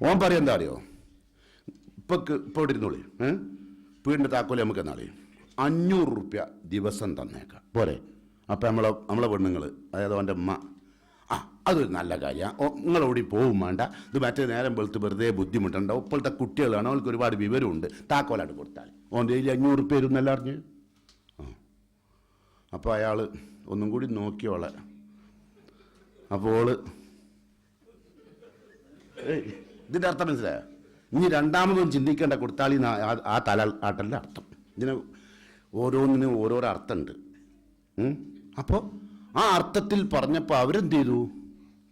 ഓൻ പറയാം എന്താ അറിയോ, ഇപ്പോൾ ഇവിടെ ഇരുന്നോളി, വീടിൻ്റെ താക്കോല് നമുക്ക് എന്നാളി 500 റുപ്യ ദിവസം തന്നേക്കാം പോരെ. അപ്പം നമ്മളെ പെണ്ണുങ്ങൾ, അതായത് അവൻ്റെ അമ്മ, അതൊരു നല്ല കാര്യമാണ്, നിങ്ങളോടി പോവും വേണ്ട, ഇത് മറ്റേ നേരം വെളുത്ത് വെറുതെ ബുദ്ധിമുട്ടുണ്ടാവും, ഇപ്പോഴത്തെ കുട്ടികളാണ്, അവർക്ക് ഒരുപാട് വിവരമുണ്ട്, താക്കോലായിട്ട് കൊടുത്താൽ ഓൻ്റെ കയ്യിൽ 500 റുപ്യ വരുമെന്നല്ല അറിഞ്ഞ്. അപ്പോൾ അയാൾ ഒന്നും കൂടി നോക്കിയോളെ. അപ്പോൾ ഇതിൻ്റെ അർത്ഥം മനസ്സിലായോ? ഇനി രണ്ടാമതൊന്നും ചിന്തിക്കേണ്ട, കൊടുത്താളി ആ തല ആട്ടല്ല അർത്ഥം. ഇതിന് ഓരോന്നിനും ഓരോരോ അർത്ഥമുണ്ട്. അപ്പോൾ ആ അർത്ഥത്തിൽ പറഞ്ഞപ്പോൾ അവരെന്ത് ചെയ്തു,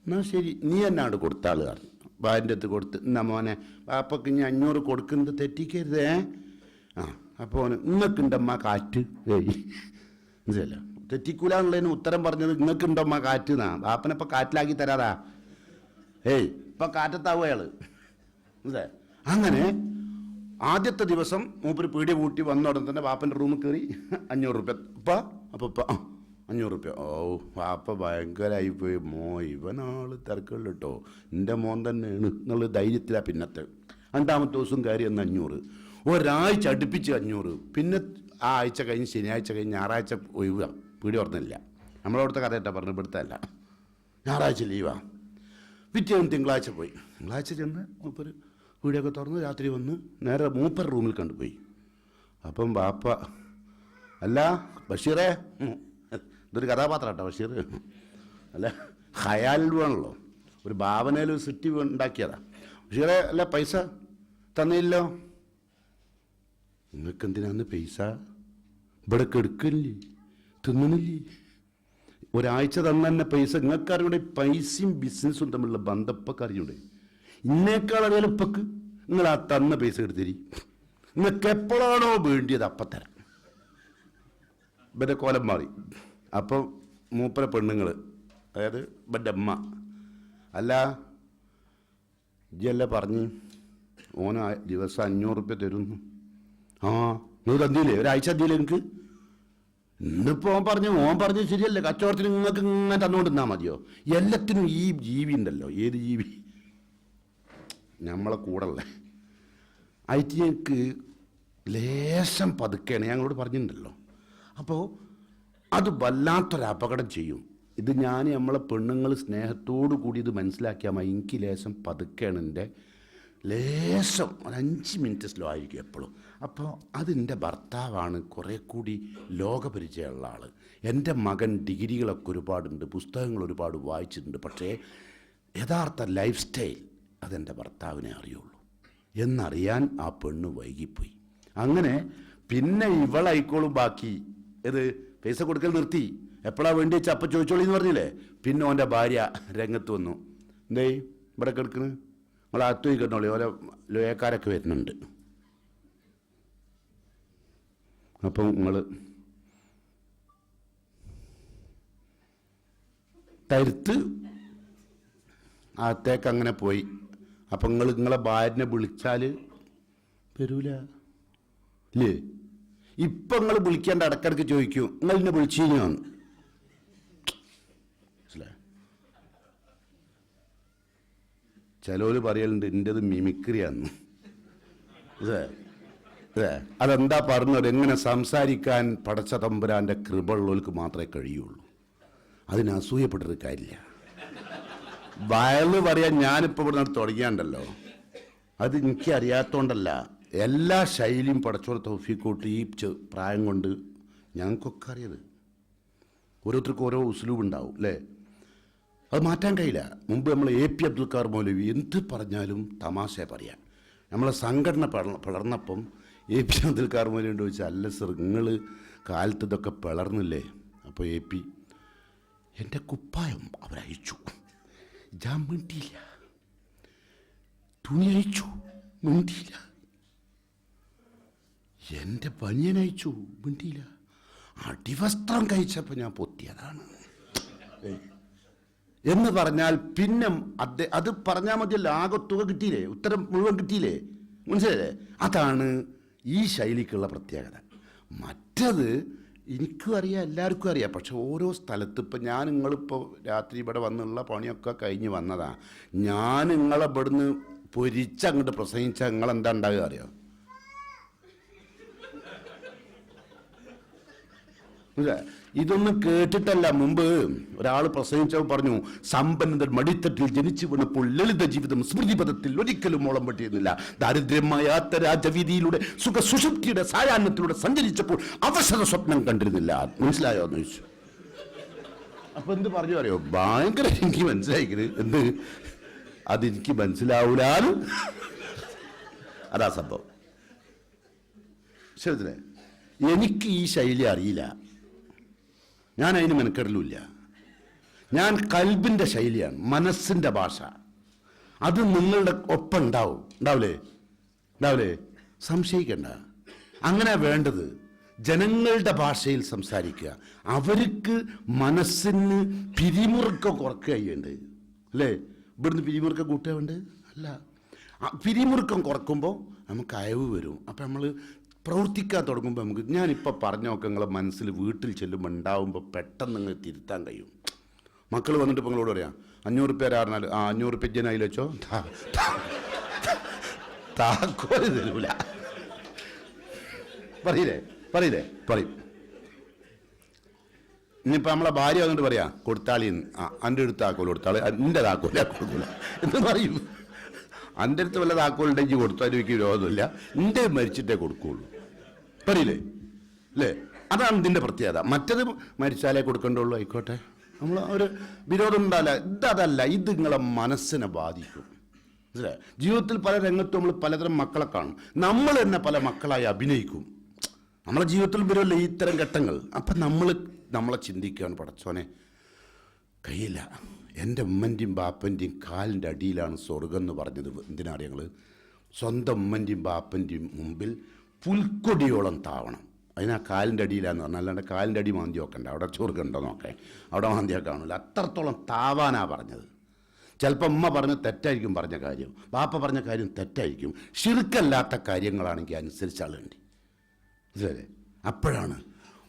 എന്നാൽ ശരി നീ എന്നാണ് കൊടുത്താൾ പറഞ്ഞു. ഭാര്യൻ്റെ അടുത്ത് കൊടുത്ത്, എന്നാ മോനെ പാപ്പക്ക് ഇനി 500 കൊടുക്കുന്നത് തെറ്റിക്കരുതേ. അപ്പോൾ നിങ്ങൾക്കുണ്ടമ്മ കാറ്റ്, മനസ്സിലല്ലോ, തെറ്റിക്കൂലെന്നുള്ളതിന് ഉത്തരം പറഞ്ഞത് നിങ്ങൾക്കുണ്ടമ്മ കാറ്റ് എന്നാ. ബാപ്പനെപ്പോൾ കാറ്റിലാക്കി തരാതാ, ഇപ്പം കാറ്റത്താവും അയാൾ, മനസ്സിലായി. അങ്ങനെ ആദ്യത്തെ ദിവസം മൂപ്പര് പീടിയ പൂട്ടി വന്ന ഉടൻ തന്നെ ബാപ്പൻ്റെ റൂമിൽ കയറി 500 റുപ്യ അപ്പോൾ 500 റുപ്യ. വാപ്പ ഭയങ്കരമായിപ്പോയി, ഇവനാള് തിരക്കുള്ള കേട്ടോ, എൻ്റെ മോൻ തന്നെയാണ് എന്നുള്ള ധൈര്യത്തിലാണ് പിന്നത്തെ. രണ്ടാമത്തെ ദിവസം കയറി എന്ന് 500, ഒരാഴ്ച അടുപ്പിച്ച് 500. പിന്നെ ആ ആഴ്ച കഴിഞ്ഞ് ശനിയാഴ്ച കഴിഞ്ഞ് ഞായറാഴ്ച ഒഴിവാ, പീടി ഓർന്നില്ല. നമ്മളവിടുത്തെ കഥയായിട്ടാ പറഞ്ഞു, ഇവിടുത്തെ അല്ല. ഞായറാഴ്ച ലീവാ. പിറ്റേന്ന് തിങ്കളാഴ്ച പോയി. തിങ്കളാഴ്ച ചെന്ന് മൂപ്പര് വീടിയൊക്കെ തുറന്ന് രാത്രി വന്ന് നേരെ മൂപ്പർ റൂമിൽ കണ്ടുപോയി. അപ്പം ബാപ്പ, അല്ല ബഷീറേ, ഇതൊരു കഥാപാത്രം കേട്ടോ ബഷീർ, അല്ല ഹയാലുവാണല്ലോ, ഒരു ഭാവനയിൽ സിറ്റി ഉണ്ടാക്കിയതാ. ബഷീറേ അല്ല പൈസ തന്നില്ലോ. നിങ്ങൾക്ക് എന്തിനാന്ന് പൈസ? ഇവിടെ കെടുക്കല്ലേ, തിന്നണില്ലേ? ഒരാഴ്ച തന്നെ പൈസ. നിങ്ങൾക്ക് അറിയൂടെ പൈസയും ബിസിനസ്സും തമ്മിലുള്ള ബന്ധപ്പൊക്കെ അറിയൂടെ? ഇന്നേക്കാൾ അറിയാലും ഇപ്പൊക്ക് നിങ്ങൾ ആ തന്ന പൈസ എടുത്തിരി, നിങ്ങൾക്ക് എപ്പോഴാണോ വേണ്ടിയത് അപ്പം തരാം. ഇവൻ്റെ കോലം മാറി. അപ്പോൾ മൂപ്പര പെണ്ണുങ്ങൾ, അതായത് ഇവൻ്റെ അമ്മ, അല്ല ഇജ്ജല്ല പറഞ്ഞ് ഓന ദിവസം 500 റുപ്യ തരുന്നു. നിങ്ങൾ തന്നില്ലേ, ഒരാഴ്ച തന്നില്ലേ എനിക്ക്? ഇന്നിപ്പോൾ ഓൻ പറഞ്ഞു ശരിയല്ലേ, കച്ചവടത്തിന് നിങ്ങൾക്ക് ഇങ്ങനെ തന്നുകൊണ്ടിരുന്നാൽ മതിയോ? എല്ലാത്തിനും ഈ ജീവി ഉണ്ടല്ലോ, ഏത് ജീവി, നമ്മളെ കൂടല്ലേ, ഐറ്റിക്ക് ലേശം പതുക്കെയാണ്, ഞങ്ങളോട് പറഞ്ഞിട്ടുണ്ടല്ലോ. അപ്പോൾ അത് വല്ലാത്തൊരു അപകടം ചെയ്യും. ഇത് നമ്മളെ പെണ്ണുങ്ങൾ സ്നേഹത്തോടു കൂടി ഇത് മനസ്സിലാക്കിയാൽ മതി. എനിക്ക് ലേശം പതുക്കെയാണ്, എൻ്റെ ലേശം ഒരു 5 മിനിറ്റ് സ്ലോ ആയിരിക്കും എപ്പോഴും. അപ്പോൾ അതെൻ്റെ ഭർത്താവാണ്, കുറേ കൂടി ലോകപരിചയമുള്ള ആൾ. എൻ്റെ മകൻ ഡിഗ്രികളൊക്കെ ഒരുപാടുണ്ട്, പുസ്തകങ്ങൾ ഒരുപാട് വായിച്ചിട്ടുണ്ട്, പക്ഷേ യഥാർത്ഥ ലൈഫ് സ്റ്റൈൽ അതെൻ്റെ ഭർത്താവിനെ അറിയുള്ളൂ എന്നറിയാൻ ആ പെണ്ണ് വൈകിപ്പോയി. അങ്ങനെ പിന്നെ ഇവളായിക്കോളും ബാക്കി. ഇത് പൈസ കൊടുക്കൽ നിർത്തി, എപ്പോഴാണ് വേണ്ടി വെച്ചാൽ അപ്പം ചോദിച്ചോളി എന്ന് പറഞ്ഞില്ലേ. പിന്നെ ഓൻ്റെ ഭാര്യ രംഗത്ത് വന്നു, എന്തേ ഇവിടെ കിടക്കണ്, നിങ്ങൾ അകത്ത് പോയി കിടന്നോളി, ഓരോ ലോയക്കാരൊക്കെ വരുന്നുണ്ട്. അപ്പം നിങ്ങൾ തരുത്ത് അകത്തേക്ക് അങ്ങനെ പോയി. അപ്പം നിങ്ങളെ ഭാര്യനെ വിളിച്ചാൽ വരൂല ഇല്ലേ? ഇപ്പം നിങ്ങൾ വിളിക്കേണ്ട, ഇടക്കിടക്ക് ചോദിക്കും നിങ്ങൾ എന്നെ വിളിച്ചിരുന്നോ? മനസ്സിലായോ? ചിലവർ പറയലുണ്ട് എൻ്റെത് മിമിക്രിയാന്ന്. അതെന്താ പറഞ്ഞത്? എങ്ങനെ സംസാരിക്കാൻ പടച്ച തമ്പുരാൻ്റെ കൃപ ഉള്ളവർക്ക് മാത്രമേ കഴിയുള്ളൂ. അതിന് അസൂയപ്പെട്ടൊരു കാര്യമില്ല. വയല് പറയാൻ ഞാനിപ്പോൾ ഇവിടെ നിന്ന് തുടങ്ങിയാണ്ടല്ലോ, അത് എനിക്ക് അറിയാത്തതുകൊണ്ടല്ല. എല്ലാ ശൈലിയും പടച്ചോടെ തൗഫീഖോട്ട് ഈ പ്രായം കൊണ്ട് ഞങ്ങൾക്കൊക്കെ അറിയത്. ഓരോരുത്തർക്കും ഓരോ ഉസ്ലൂബ് ഉണ്ടാവും അല്ലേ? അത് മാറ്റാൻ കഴിയില്ല. മുമ്പ് നമ്മൾ AP അബ്ദുൽ ഖാദർ മൗലവി എന്ത് പറഞ്ഞാലും തമാശ പറയാൻ. നമ്മളെ സംഘടന പിളർന്നപ്പം AP അബ്ദുൽ ഖാദർ മൗലവിയോട് ചോദിച്ചാൽ, അല്ല സർ നിങ്ങൾ കാലത്ത് ഇതൊക്കെ പിളർന്നില്ലേ? അപ്പോൾ AP, എൻ്റെ കുപ്പായം അവരയച്ചു, ഞാൻ മിണ്ടിയില്ല. തുണി അയച്ചു, മിണ്ടിയില്ല. എൻ്റെ ബനിയനയച്ചു, മിണ്ടിയില്ല. അടിവസ്ത്രം കഴിച്ചപ്പോൾ ഞാൻ പൊത്തിയതാണ് എന്ന് പറഞ്ഞാൽ പിന്നെ അത് പറഞ്ഞാൽ മതിയല്ലോ. ആകെ തുക കിട്ടിയില്ലേ, ഉത്തരം മുഴുവൻ കിട്ടിയില്ലേ? മനസ്സിലല്ലേ? അതാണ് ഈ ശൈലിക്കുള്ള പ്രത്യേകത. മറ്റത് എനിക്കും അറിയാം, എല്ലാവർക്കും അറിയാം. പക്ഷെ ഓരോ സ്ഥലത്ത് ഇപ്പം നിങ്ങളിപ്പോൾ രാത്രി ഇവിടെ വന്നുള്ള പണിയൊക്കെ കഴിഞ്ഞ് വന്നതാണ്. ഞാൻ നിങ്ങളെ ഇവിടുന്ന് പൊരിച്ചങ്ങോട്ട് പ്രസംഗിച്ചാൽ നിങ്ങളെന്താ ഉണ്ടാകുക അറിയോ? ഇതൊന്നും കേട്ടിട്ടല്ല. മുമ്പ് ഒരാൾ പ്രസംഗിച്ചപ്പോൾ പറഞ്ഞു, സമ്പന്നതൻ മടിത്തട്ടിൽ ജനിച്ചു വീണപ്പോൾ ലളിത ജീവിതം സ്മൃതിപഥത്തിൽ ഒരിക്കലും മോളം പറ്റിയിരുന്നില്ല. ദാരിദ്ര്യമായ രാജവീതിയിലൂടെ സുഖ സുഷുപ്തിയുടെ സായാഹ്നത്തിലൂടെ സഞ്ചരിച്ചപ്പോൾ അവസര സ്വപ്നം കണ്ടിരുന്നില്ല. മനസ്സിലായോ എന്ന് ചോദിച്ചു. അപ്പൊ എന്ത് പറഞ്ഞു അറിയോ? ഭയങ്കര എനിക്ക് മനസ്സിലായിക്കണ്. എന്ത്? അതെനിക്ക് മനസ്സിലാവൂലാന്ന്. അതാ സംഭവം. ശരി, എനിക്ക് ഈ ശൈലി അറിയില്ല, ഞാൻ അതിന് മെനക്കെടലുമില്ല. ഞാൻ കൽബിൻ്റെ ശൈലിയാണ്, മനസ്സിൻ്റെ ഭാഷ. അത് നിങ്ങളുടെ ഒപ്പം ഉണ്ടാവില്ലേ? സംശയിക്കണ്ട. അങ്ങനെ വേണ്ടത്. ജനങ്ങളുടെ ഭാഷയിൽ സംസാരിക്കുക. അവർക്ക് മനസ്സിന് പിരിമുറുക്കം കുറക്കുക ചെയ്യേണ്ടത് അല്ലേ? ഇവിടുന്ന് പിരിമുറുക്കം കൂട്ടുക വേണ്ടത് അല്ല. പിരിമുറുക്കം കുറക്കുമ്പോൾ നമുക്ക് അയവ് വരും. അപ്പം നമ്മൾ പ്രവർത്തിക്കാൻ തുടങ്ങുമ്പോൾ നമുക്ക്, ഞാനിപ്പോൾ പറഞ്ഞൊക്കെ നിങ്ങളെ മനസ്സിൽ വീട്ടിൽ ചെല്ലുമ്പോൾ ഉണ്ടാവുമ്പോൾ പെട്ടെന്ന് നിങ്ങൾ തിരുത്താൻ കഴിയും. മക്കൾ വന്നിട്ട് ഇപ്പോൾ നിങ്ങളോട് പറയാം 500 റുപ്യ പറഞ്ഞാൽ 500 റുപ്യ ജനായി വെച്ചോ, താക്കോല് തരൂല. പറയും. ഇനിയിപ്പോൾ നമ്മളെ ഭാര്യ വന്നിട്ട് പറയാം കൊടുത്താളി, എൻ്റെ അടുത്ത് താക്കോൽ കൊടുത്താളി, എൻ്റെ താക്കോല കൊടുക്കൂല എന്ന് പറയും. എൻ്റെ അടുത്ത് വല്ല താക്കോലുണ്ടെങ്കിൽ കൊടുത്താലും എനിക്ക് വിരോധമില്ല, എൻ്റെ മരിച്ചിട്ടേ കൊടുക്കുകയുള്ളൂ പറയില്ലേ അല്ലേ? അതാണ് ഇതിൻ്റെ പ്രത്യേകത. മറ്റത് മരിച്ചാലേ കൊടുക്കേണ്ടുള്ളൂ, ആയിക്കോട്ടെ, നമ്മൾ ഒരു വിരോധം ഉണ്ടാവില്ല. ഇതല്ല, ഇത് നിങ്ങളെ മനസ്സിനെ ബാധിക്കും. അല്ലേ? ജീവിതത്തിൽ പല രംഗത്തും നമ്മൾ പലതരം മക്കളെ കാണും. നമ്മൾ തന്നെ പല മക്കളായി അഭിനയിക്കും. നമ്മളെ ജീവിതത്തിൽ വരുമല്ലോ ഈ ഇത്തരം ഘട്ടങ്ങൾ. അപ്പം നമ്മളെ ചിന്തിക്കുകയാണ്, പടച്ചോനെ കഴിയില്ല, എൻ്റെ ഉമ്മൻ്റെയും ബാപ്പൻ്റെയും കാലിൻ്റെ അടിയിലാണ് സ്വർഗം എന്ന് പറഞ്ഞത്. എന്തിനാണ് ഞങ്ങൾ സ്വന്തം ഉമ്മൻ്റെയും ബാപ്പൻ്റെയും മുമ്പിൽ പുൽക്കൊടിയോളം താവണം. അതിനാ കാലിൻ്റെ അടിയിലാന്ന് പറഞ്ഞാൽ, അല്ലാണ്ട് കാലിൻ്റെ അടി മാന്തി നോക്കണ്ട, അവിടെ സ്വർഗമുണ്ടോ നോക്കേ, അവിടെ മാന്തിയാൽ കാണില്ല. അത്രത്തോളം താവാനാ പറഞ്ഞത്. ചിലപ്പോൾ ഉമ്മ പറഞ്ഞ് തെറ്റായിരിക്കും പറഞ്ഞ കാര്യം, ബാപ്പ പറഞ്ഞ കാര്യം തെറ്റായിരിക്കും. ശിർക്കല്ലാത്ത കാര്യങ്ങളാണെങ്കിൽ അനുസരിച്ചാളുണ്ട്. മനസ്സിലല്ലേ? അപ്പോഴാണ്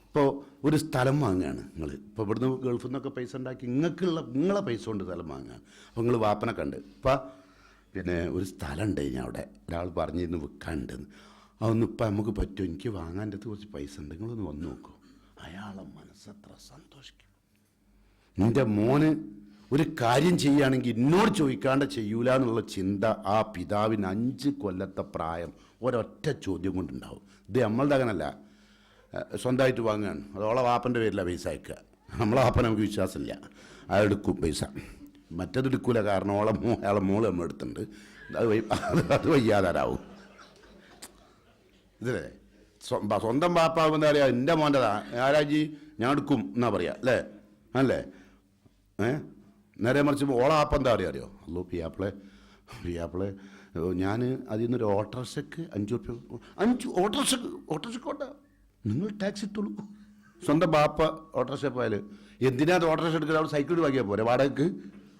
ഇപ്പോൾ ഒരു സ്ഥലം വാങ്ങുകയാണ് നിങ്ങൾ. ഇപ്പോൾ ഇവിടുന്ന് ഗൾഫിൽ നിന്നൊക്കെ പൈസ ഉണ്ടാക്കി നിങ്ങളെ പൈസ കൊണ്ട് സ്ഥലം വാങ്ങുക. അപ്പോൾ നിങ്ങൾ വാപ്പനെ കണ്ട് ഇപ്പം പിന്നെ ഒരു സ്ഥലം ഉണ്ട് കഴിഞ്ഞാൽ അവിടെ ഒരാൾ പറഞ്ഞിരുന്ന് വിൽക്കാനുണ്ടെന്ന്, അതൊന്നും ഇപ്പം നമുക്ക് പറ്റുമോ? എനിക്ക് വാങ്ങാൻ്റെ അടുത്ത് കുറച്ച് പൈസ ഉണ്ട്, നിങ്ങളൊന്ന് വന്ന് നോക്കൂ. അയാളെ മനസ്സത്ര സന്തോഷിക്കും. എൻ്റെ മോന് ഒരു കാര്യം ചെയ്യുകയാണെങ്കിൽ എന്നോട് ചോദിക്കാണ്ട് ചെയ്യൂല എന്നുള്ള ചിന്ത ആ പിതാവിന് 5 കൊല്ലത്തെ പ്രായം ഒരൊറ്റ ചോദ്യം കൊണ്ടുണ്ടാവും. ഇത് നമ്മളുടെ അങ്ങനല്ല, സ്വന്തമായിട്ട് വാങ്ങുകയാണ്, അതോളെ വാപ്പൻ്റെ പേരിലാണ് പൈസ അയക്കുക. നമ്മളെ വാപ്പൻ നമുക്ക് വിശ്വാസമില്ല, അതെടുക്കും പൈസ. മറ്റതെടുക്കൂല, കാരണം അയാളെ മോള് നമ്മൾ എടുത്തിട്ടുണ്ട്, അത് വയ്യാതാരാവും. ഇതില്ലേ സ്വന്തം ബാപ്പാകുമ്പോൾ എന്താ പറയുക, എൻ്റെ മോൻ്റെതാ ആരാജി ഞാൻ എടുക്കും എന്നാ പറയുക അല്ലേ? അല്ലേ? നേരെ മറിച്ച് ഓളാപ്പം എന്താ പറയുക അറിയോ? അല്ലോ പിയാപ്പിളെ ഞാൻ അതിൽ നിന്നൊരു ഓട്ടോറിക്ഷക്ക് 5 റുപ്യ, 5 ഓട്ടോറിക്ഷക്കോട്ടെ നിങ്ങൾ ടാക്സ് ഇട്ടുള്ളൂ. സ്വന്തം ബാപ്പ ഓട്ടോറിക്ഷ പോയാൽ എന്തിനാ ഓട്ടോറിക്ഷ എടുക്കുക? അവിടെ സൈക്കിൾ വാങ്ങിയാൽ പോരെ, വാടകയ്ക്ക്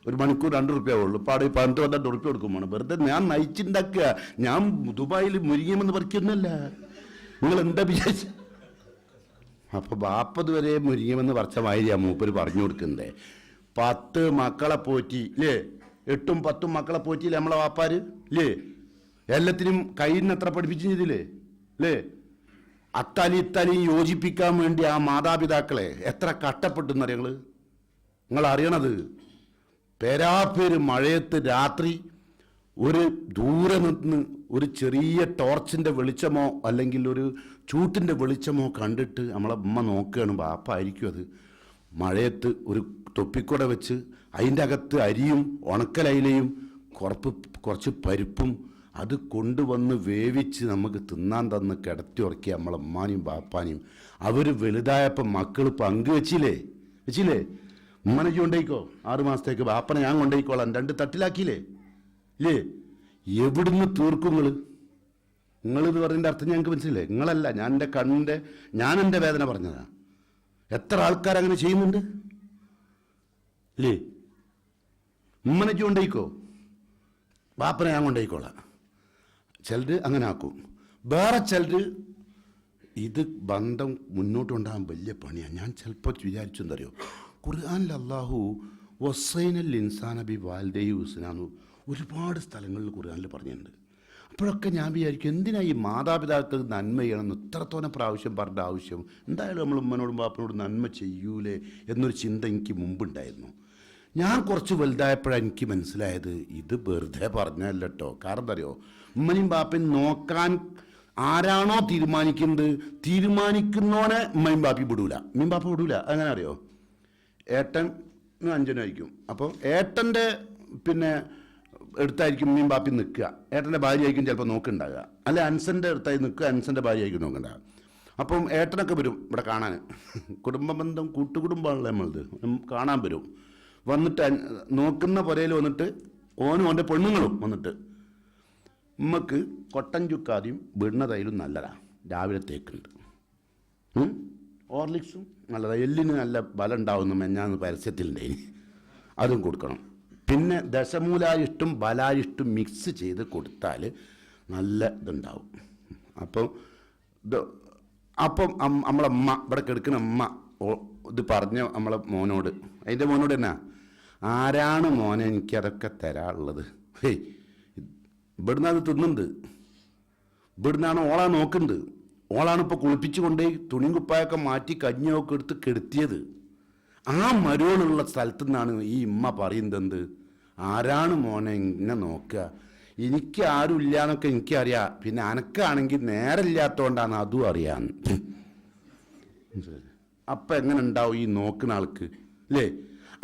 1 മണിക്കൂർ 2 റുപ്യ ഉള്ളൂ. ഇപ്പോൾ അവിടെ 12 റുപ്യ കൊടുക്കുമ്പോൾ വെറുതെ ഞാൻ നയിച്ചുണ്ടാക്കുക. ഞാൻ ദുബായിൽ മുരിങ്ങമെന്ന് പറിക്കുന്നല്ല, നിങ്ങൾ എന്താ വിചാരിച്ച? അപ്പോൾ ബാപ്പത് വരെ മുരിങ്ങമെന്ന് പറിച്ച മാതിരിയാണ് മൂപ്പര് പറഞ്ഞു കൊടുക്കുന്നത്. 10 മക്കളെ പോറ്റി ഇല്ലേ, 8ഉം 10ഉം മക്കളെ പോറ്റിയില്ലേ നമ്മളെ വാപ്പാര് ഇല്ലേ? എല്ലാത്തിനും കയ്യിനെത്ര പഠിപ്പിച്ചു ചെയ്തില്ലേ അല്ലേ? അത്താലിയും യോജിപ്പിക്കാൻ വേണ്ടി ആ മാതാപിതാക്കളെ എത്ര കഷ്ടപ്പെട്ടെന്നറിയ നിങ്ങൾ അറിയണത്. പേരാപ്പേര് മഴയത്ത് രാത്രി ഒരു ദൂരെ നിന്ന് ഒരു ചെറിയ ടോർച്ചിൻ്റെ വെളിച്ചമോ അല്ലെങ്കിൽ ഒരു ചൂട്ടിൻ്റെ വെളിച്ചമോ കണ്ടിട്ട് നമ്മളെ ഉമ്മ നോക്കുകയാണ്, ബാപ്പായിരിക്കും അത്. മഴയത്ത് ഒരു തൊപ്പിക്കുട വെച്ച് അതിൻ്റെ അകത്ത് അരിയും ഉണക്കലയിലയും കുറച്ച് പരിപ്പും അത് കൊണ്ടുവന്ന് വേവിച്ച് നമുക്ക് തിന്നാൻ തന്ന് കിടത്തി ഉറക്കി നമ്മളെ ഉമ്മാനെയും ബാപ്പാനെയും. അവർ വലുതായപ്പോൾ മക്കൾ വെച്ചില്ലേ? ഉമ്മനെ കൊണ്ടേക്കോ 6 മാസത്തേക്ക്, ബാപ്പനെ ഞാൻ കൊണ്ടേക്കോളാം, 2 തട്ടിലാക്കിയില്ലേ ഇല്ലേ? എവിടുന്ന് തീർക്കും നിങ്ങളിത് പറഞ്ഞതിൻ്റെ അർത്ഥം ഞങ്ങൾക്ക് മനസ്സിലേ? നിങ്ങളല്ല, ഞാൻ എൻ്റെ വേദന പറഞ്ഞതാ. എത്ര ആൾക്കാരങ്ങനെ ചെയ്യുന്നുണ്ട് ഇല്ലേ? ഉമ്മനെ കൊണ്ടേക്കോ, ബാപ്പനെ ഞാൻ കൊണ്ടേക്കോളാം. ചിലർ അങ്ങനെ ആക്കും. വേറെ ചിലർ ഇത് ബന്ധം മുന്നോട്ട് കൊണ്ടുപോകാൻ വലിയ പണിയാണ്. ഞാൻ ചിലപ്പോൾ വിചാരിച്ചെന്തറിയോ, ഖുർആനിൽ അല്ലാഹു വസൈനൽ ഇൻസാന ബി വാലിദൈഹി ഹുസ്നാന്നു ഒരുപാട് സ്ഥലങ്ങളിൽ ഖുർആനിൽ പറഞ്ഞിട്ടുണ്ട്. അപ്പോഴൊക്കെ ഞാൻ വിചാരിക്കും, എന്തിനാ ഈ മാതാപിതാക്കൾ നന്മ ചെയ്യണമെന്ന് ഇത്രത്തോനെ പ്രാവശ്യം പറഞ്ഞ ആവശ്യം? എന്തായാലും നമ്മൾ ഉമ്മനോടും ബാപ്പനോടും നന്മ ചെയ്യൂലേ എന്നൊരു ചിന്ത എനിക്ക് മുമ്പുണ്ടായിരുന്നു. ഞാൻ കുറച്ച് വലുതായപ്പോഴാണ് എനിക്ക് മനസ്സിലായത് ഇത് വെറുതെ പറഞ്ഞല്ല കേട്ടോ. കാരണം എന്താ അറിയോ, ഉമ്മനും ബാപ്പയും നോക്കാൻ ആരാണോ തീരുമാനിക്കുന്നോനെ ഉമ്മയും ബാപ്പി വിടൂല, ഉമ്മയും ബാപ്പ വിടൂല. അങ്ങനെ അറിയോ, ഏട്ടൻ 5 ആയിരിക്കും. അപ്പോൾ ഏട്ടൻ്റെ പിന്നെ അടുത്തായിരിക്കും ഉമ്മയും ബാപ്പി നിൽക്കുക, ഏട്ടൻ്റെ ഭാര്യ ആയിരിക്കും ചിലപ്പോൾ നോക്കുന്നുണ്ടാകുക. അല്ലെ അൻസൻ്റെ അടുത്തായി നിൽക്കുക, അൻസൻ്റെ ഭാര്യ ആയിരിക്കും നോക്കുന്നുണ്ടാകുക. അപ്പം ഏട്ടനൊക്കെ വരും ഇവിടെ കാണാൻ. കുടുംബ ബന്ധം കൂട്ടുകുടുംബമാണല്ലോ നമ്മളത്, കാണാൻ വരും. വന്നിട്ട് നോക്കുന്ന പുരയിൽ വന്നിട്ട് ഓനും ഓൻ്റെ പെണ്ണുങ്ങളും വന്നിട്ട് ഉമ്മക്ക് കൊട്ടൻ ചുക്കാതിയും വിടുന്ന തൈലും നല്ലതാണ്, രാവിലെ തേക്കുണ്ട്. ഓർലിക്സും നല്ലതാണ്, എല്ലിന് നല്ല ബലം ഉണ്ടാവുന്ന മെഞ്ഞാന്ന് പരസ്യത്തിലുണ്ടായിന്, അതും കൊടുക്കണം. പിന്നെ ദശമൂലായിഷ്ടം ബലായിഷ്ടം മിക്സ് ചെയ്ത് കൊടുത്താൽ നല്ല ഇതുണ്ടാവും. അപ്പം നമ്മളെ അമ്മ ഇവിടെ കിടക്കുന്ന അമ്മ ഇത് പറഞ്ഞ നമ്മളെ മോനോട്, അതിൻ്റെ മോനോട് എന്നാ, ആരാണ് മോനെ എനിക്കതൊക്കെ തരാനുള്ളത്? ഹേയ്, ഇവിടുന്ന് അത് തിന്നുന്നുണ്ട്, ഇവിടുന്നാണ് ഓളാ നോക്കുന്നുണ്ട്, ഓളാണ് ഇപ്പോൾ കുളിപ്പിച്ചു കൊണ്ടേ തുണിയും കുപ്പായൊക്കെ മാറ്റി കഞ്ഞിയൊക്കെ എടുത്ത് കെടുത്തിയത്. ആ മരോളുള്ള സ്ഥലത്തു നിന്നാണ് ഈ ഉമ്മ പറയുന്നത്, എന്ത്, ആരാണ് മോനെ ഇങ്ങനെ നോക്കുക, എനിക്ക് ആരും ഇല്ല എന്നൊക്കെ എനിക്കറിയാം, പിന്നെ അനക്കാണെങ്കിൽ നേരമില്ലാത്തതുകൊണ്ടാണ് അതും അറിയാന്ന്. അപ്പം എങ്ങനെ ഉണ്ടാവും ഈ നോക്കുന്ന ആൾക്ക് അല്ലേ?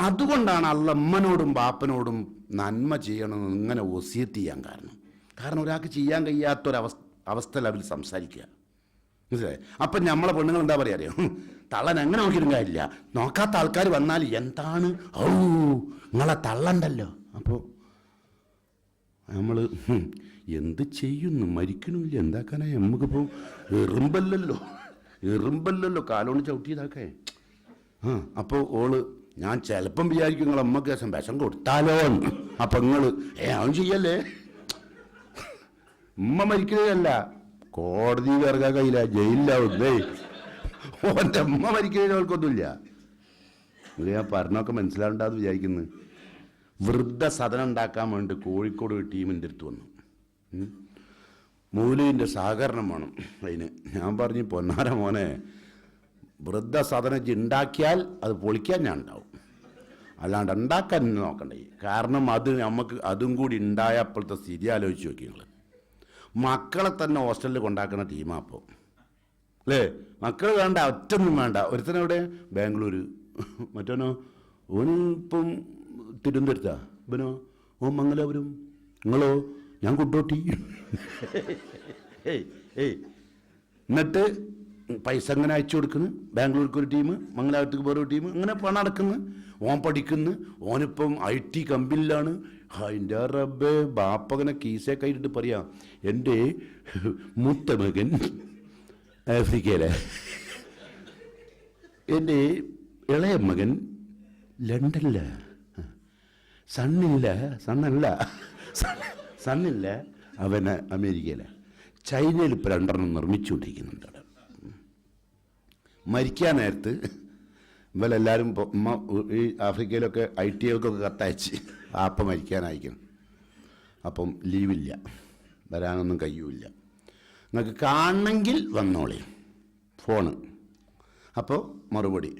അതുകൊണ്ടാണ് അള്ള അമ്മനോടും ബാപ്പനോടും നന്മ ചെയ്യണമെന്ന് ഇങ്ങനെ വസിയത്ത് ചെയ്യാൻ കാരണം ഒരാൾക്ക് ചെയ്യാൻ കഴിയാത്തൊരവസ്ഥയിൽ അവർ സംസാരിക്കുക, മനസ്സിലായി? അപ്പം നമ്മളെ പെണ്ണുങ്ങൾ എന്താ പറയുക അറിയാം, തള്ളൻ എങ്ങനെ നോക്കിയിട്ടും കാര്യമില്ല, നോക്കാത്ത ആൾക്കാർ വന്നാൽ എന്താണ്, ഓ നിങ്ങളെ തള്ളണ്ടല്ലോ. അപ്പോൾ നമ്മൾ എന്ത് ചെയ്യുന്നു, മരിക്കണില്ല, എന്താക്കാനായി? നമുക്കിപ്പോൾ എറുമ്പല്ലല്ലോ കാലോണ്ട് ചവിട്ടിയതാക്കേ. അപ്പോൾ ഓള്, ഞാൻ ചിലപ്പം വിചാരിക്കും നിങ്ങൾ അമ്മക്ക് ശേഷം വിഷം കൊടുത്താലോ എന്ന്. അപ്പം നിങ്ങൾ അവൻ ചെയ്യല്ലേ, ഉമ്മ മരിക്കുന്നതല്ല, കോടതി ഇറങ്ങാൻ കഴിയില്ല, ജയിലിലാവുന്നേ. ഓൻ്റെ അമ്മ മരിക്കുന്നതിന് അവൾക്കൊന്നുമില്ല. ഞാൻ പറഞ്ഞൊക്കെ മനസ്സിലാവണ്ടെന്ന് വിചാരിക്കുന്നു. വൃദ്ധസദനം ഉണ്ടാക്കാൻ വേണ്ടി കോഴിക്കോട് ഒരു ടീമിൻ്റെ അടുത്ത് വന്നു. മൗലവിൻ്റെ സഹകരണം വേണം അതിന്. ഞാൻ പറഞ്ഞു, പൊന്നാര മോനെ, വൃദ്ധസദനം ഉണ്ടാക്കിയാൽ അത് പൊളിക്കാൻ ഞാൻ ഉണ്ടാവും, അല്ലാണ്ട് ഉണ്ടാക്കാൻ നോക്കണ്ടേ. കാരണം അത് നമുക്ക് അതും കൂടി ഉണ്ടായപ്പോഴത്തെ സ്ഥിതി ആലോചിച്ച് നോക്കി നിങ്ങൾ. മക്കളെ തന്നെ ഹോസ്റ്റലിൽ കൊണ്ടാക്കുന്ന ടീമാണ് അപ്പോൾ, അല്ലേ? മക്കൾ വേണ്ട, ഒറ്റൊന്നും വേണ്ട. ഒരുത്തനെവിടെ ബാംഗ്ലൂർ, മറ്റോനോ ഓന് ഇപ്പം തിരുവനന്തപുരത്താ, ഇവനോ ഓ മംഗലാപുരം, നിങ്ങളോ ഞാൻ കൊണ്ടോട്ടി. എന്നിട്ട് പൈസ അങ്ങനെ അയച്ചു കൊടുക്കുന്നു, ബാംഗ്ലൂർക്ക് ഒരു ടീം, മംഗലാപുരത്തേക്ക് വേറൊരു ടീം, അങ്ങനെ പണം നടക്കുന്നു. ഓൻ പഠിക്കുന്നു, ഓനിപ്പം IT കമ്പനിയിലാണ്. അതിൻ്റെ റബ്ബേ, ബാപ്പകനെ കീസേ കൈയിട്ട് പറയാം, എൻ്റെ മൂത്ത മകൻ ആഫ്രിക്കയിലെ, എൻ്റെ ഇളയ മകൻ ലണ്ടനില, സണ്ണില്ല അവന് അമേരിക്കയിലെ, ചൈനയിൽ ഇപ്പോൾ 2 നിർമ്മിച്ചുകൊണ്ടിരിക്കുന്നുണ്ട്. അവിടെ മരിക്കാൻ നേരത്ത് ഇവരെല്ലാവരും ഈ ആഫ്രിക്കയിലൊക്കെ ITകൾക്കൊക്കെ കത്തയച്ച് അപ്പം മരിക്കാനയക്കണം. അപ്പം ലീവില്ല, വരാനൊന്നും കഴിയൂല, നിങ്ങൾക്ക് കാണണമെങ്കിൽ വന്നോളി, ഫോണ്. അപ്പോൾ മറുപടി,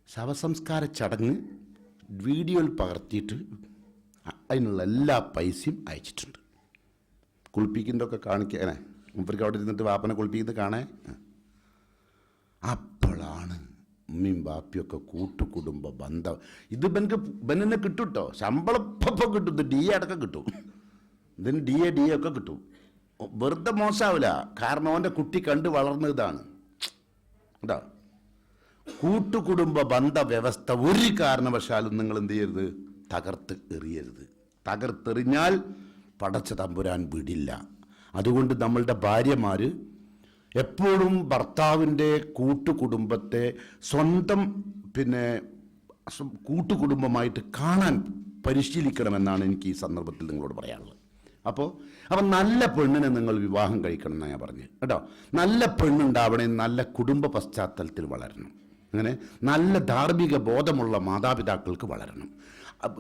ശവസംസ്കാര ചടങ്ങ് വീഡിയോയിൽ പകർത്തിയിട്ട് അതിനുള്ള എല്ലാ പൈസയും അയച്ചിട്ടുണ്ട്. കുളിപ്പിക്കുന്നതൊക്കെ കാണിക്കാനേ, ഇവർക്ക് അവിടെ ഇരുന്നിട്ട് വാപ്പനെ കുളിപ്പിക്കുന്നത് കാണേ. അപ്പോഴാണ് ഉമ്മയും ബാപ്പിയൊക്കെ കൂട്ടുകുടുംബ ബന്ധം. ഇത് ബെന്നെ കിട്ടും കേട്ടോ, ശമ്പളം ഇപ്പം കിട്ടും, ഇത് DA അടക്കം കിട്ടും, ഇതിന് DA ഒക്കെ കിട്ടും. വെറുതെ മോശമാവില്ല, കാരണം അവൻ്റെ കുട്ടി കണ്ട് വളർന്നതാണ് കേട്ടോ. കൂട്ടുകുടുംബ ബന്ധ വ്യവസ്ഥ ഒരു കാരണവശാലും നിങ്ങൾ എന്ത് ചെയ്യരുത്, തകർത്ത് എറിയരുത്. തകർത്തെറിഞ്ഞാൽ പടച്ച തമ്പുരാൻ വിടില്ല. അതുകൊണ്ട് നമ്മളുടെ ഭാര്യമാർ എപ്പോഴും ഭർത്താവിൻ്റെ കൂട്ടുകുടുംബത്തെ സ്വന്തം കൂട്ടുകുടുംബമായിട്ട് കാണാൻ പരിശീലിക്കണമെന്നാണ് എനിക്ക് ഈ സന്ദർഭത്തിൽ നിങ്ങളോട് പറയാനുള്ളത്. അപ്പോൾ നല്ല പെണ്ണിനെ നിങ്ങൾ വിവാഹം കഴിക്കണം എന്നാണ് ഞാൻ പറഞ്ഞത് കേട്ടോ. നല്ല പെണ്ണുണ്ടാവണേ നല്ല കുടുംബ പശ്ചാത്തലത്തിൽ വളരണം, അങ്ങനെ നല്ല ധാർമ്മിക ബോധമുള്ള മാതാപിതാക്കൾക്ക് വളരണം.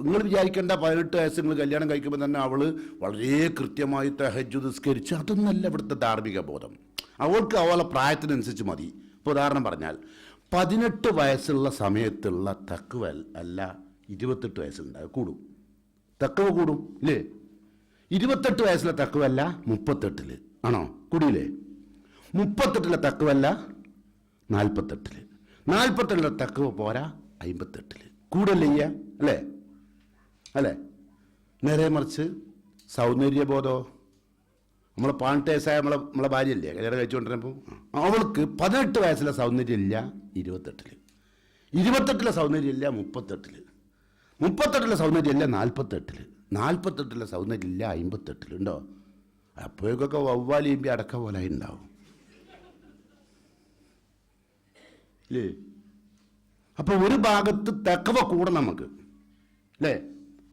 നിങ്ങൾ വിചാരിക്കേണ്ട 18 വയസ്സിൽ നിങ്ങൾ കല്യാണം കഴിക്കുമ്പോൾ തന്നെ അവള് വളരെ കൃത്യമായി തഹജ്ജുദ് നിസ്കരിച്ച്, അതൊന്നല്ല ഇവിടുത്തെ ധാർമ്മിക ബോധം. അവൾക്ക് അവളെ പ്രായത്തിനനുസരിച്ച് മതി. ഇപ്പോൾ ഉദാഹരണം പറഞ്ഞാൽ 18 വയസ്സുള്ള സമയത്തുള്ള തഖ്വ അല്ല 28 വയസ്സിലുണ്ടാകും, കൂടും. തഖ്വ കൂടും ഇല്ലേ? 28 വയസ്സിലെ തഖ്വ അല്ല 38 ആണോ? കൂടിയില്ലേ? 38 തഖ്വ അല്ല 48, 48 തഖ്വ പോരാ 58 കൂടല്ലേ ചെയ്യാ? അല്ലേ അല്ലേ? നേരെ മറിച്ച് സൗന്ദര്യബോധോ, നമ്മളെ 18 വയസ്സായ നമ്മളെ ഭാര്യയല്ലേ കല്യാണം കഴിച്ചുകൊണ്ടിരുന്നപ്പോൾ, അവൾക്ക് 18 വയസ്സിലെ സൗന്ദര്യം ഇല്ല 28, 28 സൗന്ദര്യം ഇല്ല 38, 38 സൗന്ദര്യം ഇല്ല 48, 48 സൗന്ദര്യം ഇല്ല 58. ഉണ്ടോ? അപ്പോഴേക്കൊക്കെ വവ്വാലിമ്പി അടക്ക പോലെ ഉണ്ടാവും ഇല്ലേ? അപ്പൊ ഒരു ഭാഗത്ത് തഖ്വ കൂടണം നമുക്ക് അല്ലേ?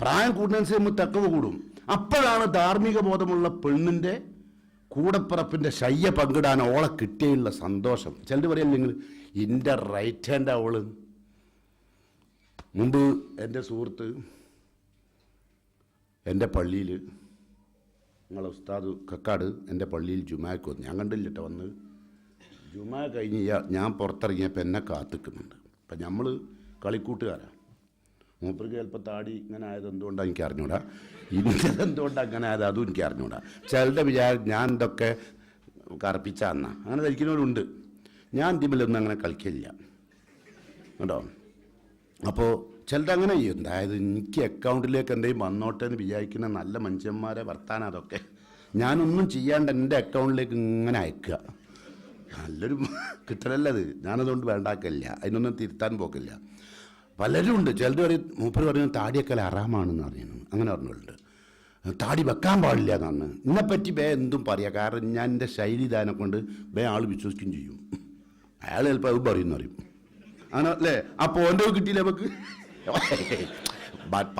പ്രായം കൂടുന്നതനുസരിച്ച് നമുക്ക് തഖ്വ കൂടും. അപ്പോഴാണ് ധാർമ്മിക ബോധമുള്ള പെണ്ണിന്റെ കൂടപ്പിറപ്പിന്റെ ശയ്യ പങ്കിടാൻ ഓളെ കിട്ടിയുള്ള സന്തോഷം. ചിലർ പറയല്ലെങ്കിൽ എൻ്റെ റൈറ്റ് ഹാൻഡ് അവള്. മുമ്പ് എൻ്റെ സുഹൃത്ത് എൻ്റെ പള്ളിയിൽ, നിങ്ങളെ ഉസ്താദ് കക്കാട് എൻ്റെ പള്ളിയിൽ ജുമാക്ക് വന്നു. ഞാൻ കണ്ടില്ല കേട്ടോ. വന്ന് ജുമാ കഴിഞ്ഞ് ഞാൻ പുറത്തിറങ്ങിയപ്പോൾ എന്നെ കാത്തിക്കുന്നുണ്ട്. അപ്പം നമ്മൾ കളിക്കൂട്ടുകാരാണ്. മൂപ്പർക്ക് ചിലപ്പോൾ താടി ഇങ്ങനെ ആയത് എന്തുകൊണ്ടാണ് എനിക്ക് അറിഞ്ഞൂടാ, ഇന്നത് എന്തുകൊണ്ടാണ് അങ്ങനെ ആയത് അതും എനിക്ക് അറിഞ്ഞൂടാ. ചിലരുടെ വിചാരം ഞാൻ ഇതൊക്കെ കറുപ്പിച്ചാന്നാ, അങ്ങനെ ധരിക്കുന്നവരുണ്ട്. ഞാൻ ഇതിലൊന്നും അങ്ങനെ കളിക്കില്ല കേട്ടോ. അപ്പോൾ ചിലത് അങ്ങനെ ചെയ്യും. അതായത് എനിക്ക് അക്കൗണ്ടിലേക്ക് എന്തെങ്കിലും വന്നോട്ടെ എന്ന് വിചാരിക്കുന്ന നല്ല മനുഷ്യന്മാരെ വർത്താനം അതൊക്കെ. ഞാനൊന്നും ചെയ്യാണ്ട് എൻ്റെ അക്കൗണ്ടിലേക്ക് ഇങ്ങനെ അയക്കുക. നല്ലൊരു കിട്ടലല്ലത്. ഞാനതുകൊണ്ട് വേണ്ടാക്കില്ല, അതിനൊന്നും തിരുത്താൻ പോക്കില്ല. പലരും ഉണ്ട്. ചിലർ പറയും, മൂപ്പർ പറയുന്നത് താടിയൊക്കെ ഹറാമാണെന്ന് അറിയുന്നു, അങ്ങനെ പറഞ്ഞിട്ടുണ്ട്. താടി വെക്കാൻ പാടില്ല എന്നാണ്. ഇതിനെപ്പറ്റി എന്തും പറയാം. കാരണം ഞാൻ എൻ്റെ ശൈലി ദാനം കൊണ്ട് ആൾ വിശ്വസിക്കുകയും ചെയ്യും. അയാൾ ചിലപ്പോൾ അത് പറയുന്നു അറിയും, അങ്ങനെ അല്ലേ? അപ്പോൾ ഓൻ്റെ കിട്ടിയില്ലേ നമുക്ക്?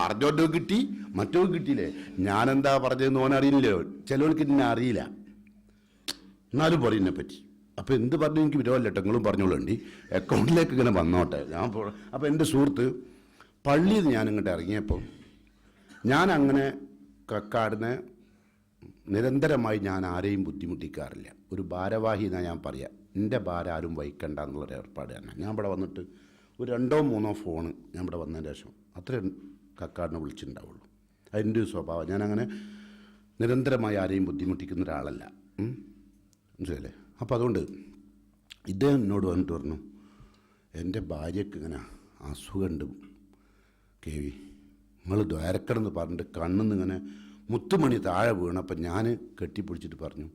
പറഞ്ഞോൻ്റെ കിട്ടി, മറ്റോ കിട്ടിയില്ലേ? ഞാനെന്താ പറഞ്ഞതെന്ന് ഓൻ അറിയില്ലല്ലോ. ചിലവർക്ക് എന്നെ അറിയില്ല, എന്നാലും പറയുന്നതിനെ പറ്റി. അപ്പോൾ എന്ത് പറഞ്ഞു എനിക്ക് വിരോധമല്ല, നിങ്ങളും പറഞ്ഞോളൂണ്ടി, അക്കൗണ്ടിലേക്ക് ഇങ്ങനെ വന്നോട്ടെ. അപ്പോൾ എൻ്റെ സുഹൃത്ത് പള്ളിയിൽ ഞാൻ ഇങ്ങോട്ട് ഇറങ്ങിയപ്പോൾ, ഞാൻ അങ്ങനെ കക്കാടിനെ നിരന്തരമായി ഞാൻ ആരെയും ബുദ്ധിമുട്ടിക്കാറില്ല. ഒരു ഭാരവാഹി എന്നാണ് ഞാൻ പറയാം. എൻ്റെ ഭാരം ആരും വഹിക്കണ്ട എന്നുള്ളൊരു ഏർപ്പാട് തന്നെ. ഞാൻ ഇവിടെ വന്നിട്ട് ഒരു 2-3 ഫോണ് ഞാൻ ഇവിടെ വന്നതിന് ശേഷം അത്രയും കക്കാടിനെ വിളിച്ചിട്ടുണ്ടാവുള്ളൂ. അതിൻ്റെ ഒരു സ്വഭാവം. ഞാനങ്ങനെ നിരന്തരമായി ആരെയും ബുദ്ധിമുട്ടിക്കുന്ന ഒരാളല്ല, മനസ്സിലല്ലേ? അപ്പോൾ അതുകൊണ്ട് ഇദ്ദേഹം എന്നോട് വന്നിട്ട് പറഞ്ഞു, എൻ്റെ ഭാര്യയ്ക്ക് ഇങ്ങനെ അസുഖമുണ്ട് കേവി, നിങ്ങൾ ദ്വാരക്കണമെന്ന് പറഞ്ഞിട്ട് കണ്ണിന്ന് ഇങ്ങനെ മുത്തുമണി താഴെ വീണപ്പോൾ ഞാൻ കെട്ടിപ്പിടിച്ചിട്ട് പറഞ്ഞു,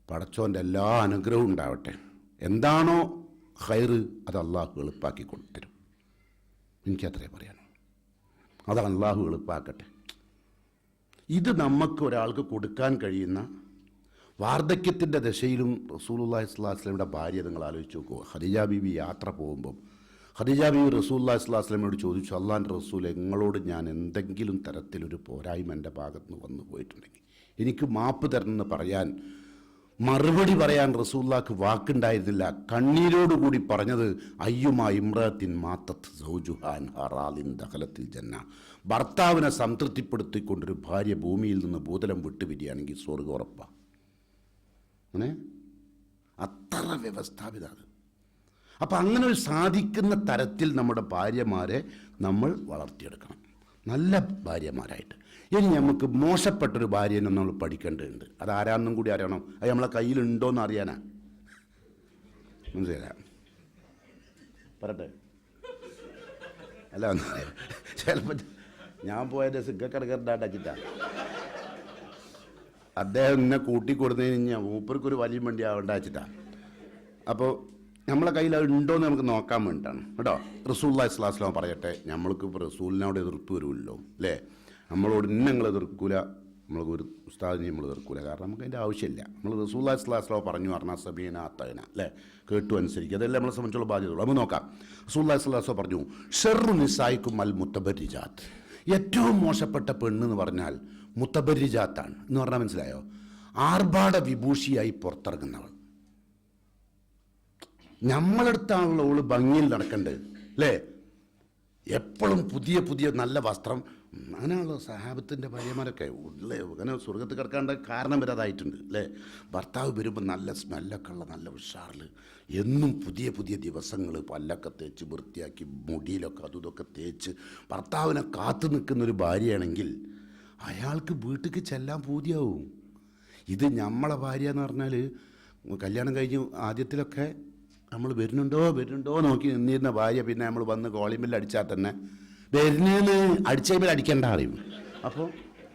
പടച്ചോൻ്റെ എല്ലാ അനുഗ്രഹവും ഉണ്ടാവട്ടെ, എന്താണോ ഹൈറ് അത് അള്ളാഹു എളുപ്പാക്കി കൊണ്ടുതരും. എനിക്കത്രേ പറയാനോ, അത് അള്ളാഹു എളുപ്പാക്കട്ടെ. ഇത് നമുക്ക് ഒരാൾക്ക് കൊടുക്കാൻ കഴിയുന്ന വാർദ്ധക്യത്തിൻ്റെ ദശയിലും റസൂലുള്ളാഹി സ്വല്ലല്ലാഹു അലൈഹി വസല്ലമയുടെ ഭാര്യ നിങ്ങൾ ആലോചിച്ച് നോക്കുക. ഖദീജ ബീവി യാത്ര പോകുമ്പം ഖദീജ ബീവി റസൂലുള്ളാഹി സ്വല്ലല്ലാഹു അലൈഹി വസല്ലമയോട് ചോദിച്ചു, അള്ളാഹിൻ്റെ റസൂൽ, നിങ്ങളോട് ഞാൻ എന്തെങ്കിലും തരത്തിലൊരു പോരായ്മ എൻ്റെ ഭാഗത്ത് നിന്ന് വന്നു പോയിട്ടുണ്ടെങ്കിൽ എനിക്ക് മാപ്പ് തരണമെന്ന് പറയാൻ, മറുപടി പറയാൻ റസൂലുള്ളാഹിക്ക് വാക്കുണ്ടായിരുന്നില്ല. കണ്ണീരോടുകൂടി പറഞ്ഞത്, അയ്യുമാ ഇമ്രത്തിൻ മാത്തത്ത് സൗജുഹാൻ ഹറാലിൻ ദഖലത്തിൽ ജന്ന, ഭർത്താവിനെ സംതൃപ്തിപ്പെടുത്തിക്കൊണ്ടൊരു ഭാര്യ ഭൂമിയിൽ നിന്ന് ഭൂതലം വിട്ടുപിരിയാണെങ്കിൽ സ്വർഗ്ഗം ഉറപ്പാണ്. അങ്ങനെ അത്ര വ്യവസ്ഥാപിത അത്. അപ്പം അങ്ങനെ ഒരു സാധിക്കുന്ന തരത്തിൽ നമ്മുടെ ഭാര്യമാരെ നമ്മൾ വളർത്തിയെടുക്കണം, നല്ല ഭാര്യമാരായിട്ട്. ഇനി നമുക്ക് മോശപ്പെട്ടൊരു ഭാര്യനെ നമ്മൾ പഠിക്കേണ്ടതുണ്ട്. അത് ആരാണെന്നും കൂടി അറിയണം. അത് നമ്മളെ കയ്യിലുണ്ടോയെന്ന് അറിയാനാ. മനസ്സിലാ പറട്ടെ? അല്ല, ചിലപ്പോൾ ഞാൻ പോയത് സിഗക്കടക്കണ്ടാച്ചിട്ടാ അദ്ദേഹം എന്നെ കൂട്ടിക്കൊടുത്തതിന് കഴിഞ്ഞാൽ മൂപ്പർക്കൊരു വലിയ വണ്ടി ആവണ്ടാച്ചിട്ടാണ്. അപ്പോൾ നമ്മളെ കയ്യിൽ അത് ഉണ്ടോയെന്ന് നമുക്ക് നോക്കാൻ വേണ്ടിയിട്ടാണ് കേട്ടോ. റസൂലുള്ളാഹി സ്വല്ലല്ലാഹു അലൈഹി വസല്ലം പറയട്ടെ, നമ്മൾക്ക് ഇപ്പോൾ റസൂലിനോട് എതിർപ്പ് വരുമല്ലോ അല്ലേ? നമ്മളോട് നിങ്ങൾ എതിർക്കൂല, നമ്മൾക്ക് ഒരു ഉസ്താദിനെ നമ്മൾ എതിർക്കൂല, കാരണം നമുക്ക് അതിൻ്റെ ആവശ്യമില്ല. നമ്മൾ റസൂലുള്ളാഹി സ്വല്ലല്ലാഹു അലൈഹി വസല്ലം പറഞ്ഞു പറഞ്ഞാൽ സബീന അത്തന അല്ലേ, കേട്ടു അനുസരിക്കുക, അതെല്ലാം നമ്മളെ സംബന്ധിച്ചുള്ള ബാധ്യതയുള്ളൂ. നമുക്ക് നോക്കാം. റസൂലുള്ളാഹി സ്വല്ലല്ലാഹു അലൈഹി വസല്ലം പറഞ്ഞു, ഷർറു നിസായിക്കും അൽ മുത്തബരിജാത്ത്, ഏറ്റവും മോശപ്പെട്ട പെണ്ണ് എന്ന് പറഞ്ഞാൽ മുത്തബരിജാത്താണ് എന്ന് പറഞ്ഞാൽ മനസ്സിലായോ? ആർഭാട വിഭൂഷിയായി പുറത്തിറങ്ങുന്നവൾ. നമ്മളെടുത്താണല്ലോ അവള് ഭംഗിയിൽ നടക്കേണ്ടത് അല്ലേ? എപ്പോഴും പുതിയ പുതിയ നല്ല വസ്ത്രം. അങ്ങനെയുള്ള സഹാബത്തിൻ്റെ ഭാര്യമാരൊക്കെ ഉള്ള അങ്ങനെ സ്വർഗത്ത് കിടക്കാണ്ട് കാരണം വരെ അതായിട്ടുണ്ട് അല്ലേ. ഭർത്താവ് വരുമ്പോൾ നല്ല സ്മെല്ലൊക്കെ ഉള്ള നല്ല ഉഷാറിൽ എന്നും പുതിയ പുതിയ ദിവസങ്ങൾ പല്ലൊക്കെ തേച്ച് വൃത്തിയാക്കി മുടിയിലൊക്കെ അതും ഇതൊക്കെ തേച്ച് ഭർത്താവിനെ കാത്തു നിൽക്കുന്നൊരു ഭാര്യയാണെങ്കിൽ അയാൾക്ക് വീട്ടിലേക്ക് ചെല്ലാൻ പൂതിയാവും. ഇത് നമ്മളെ ഭാര്യ എന്ന് പറഞ്ഞാൽ കല്യാണം കഴിഞ്ഞ് ആദ്യത്തിലൊക്കെ നമ്മൾ വരുന്നുണ്ടോ നോക്കി നിന്നിരുന്ന ഭാര്യ പിന്നെ നമ്മൾ വന്ന് കോളിമിൽ അടിച്ചാൽ തന്നെ വരുന്നേന്ന് അടിച്ചേമിൽ അടിക്കേണ്ട അറിയും.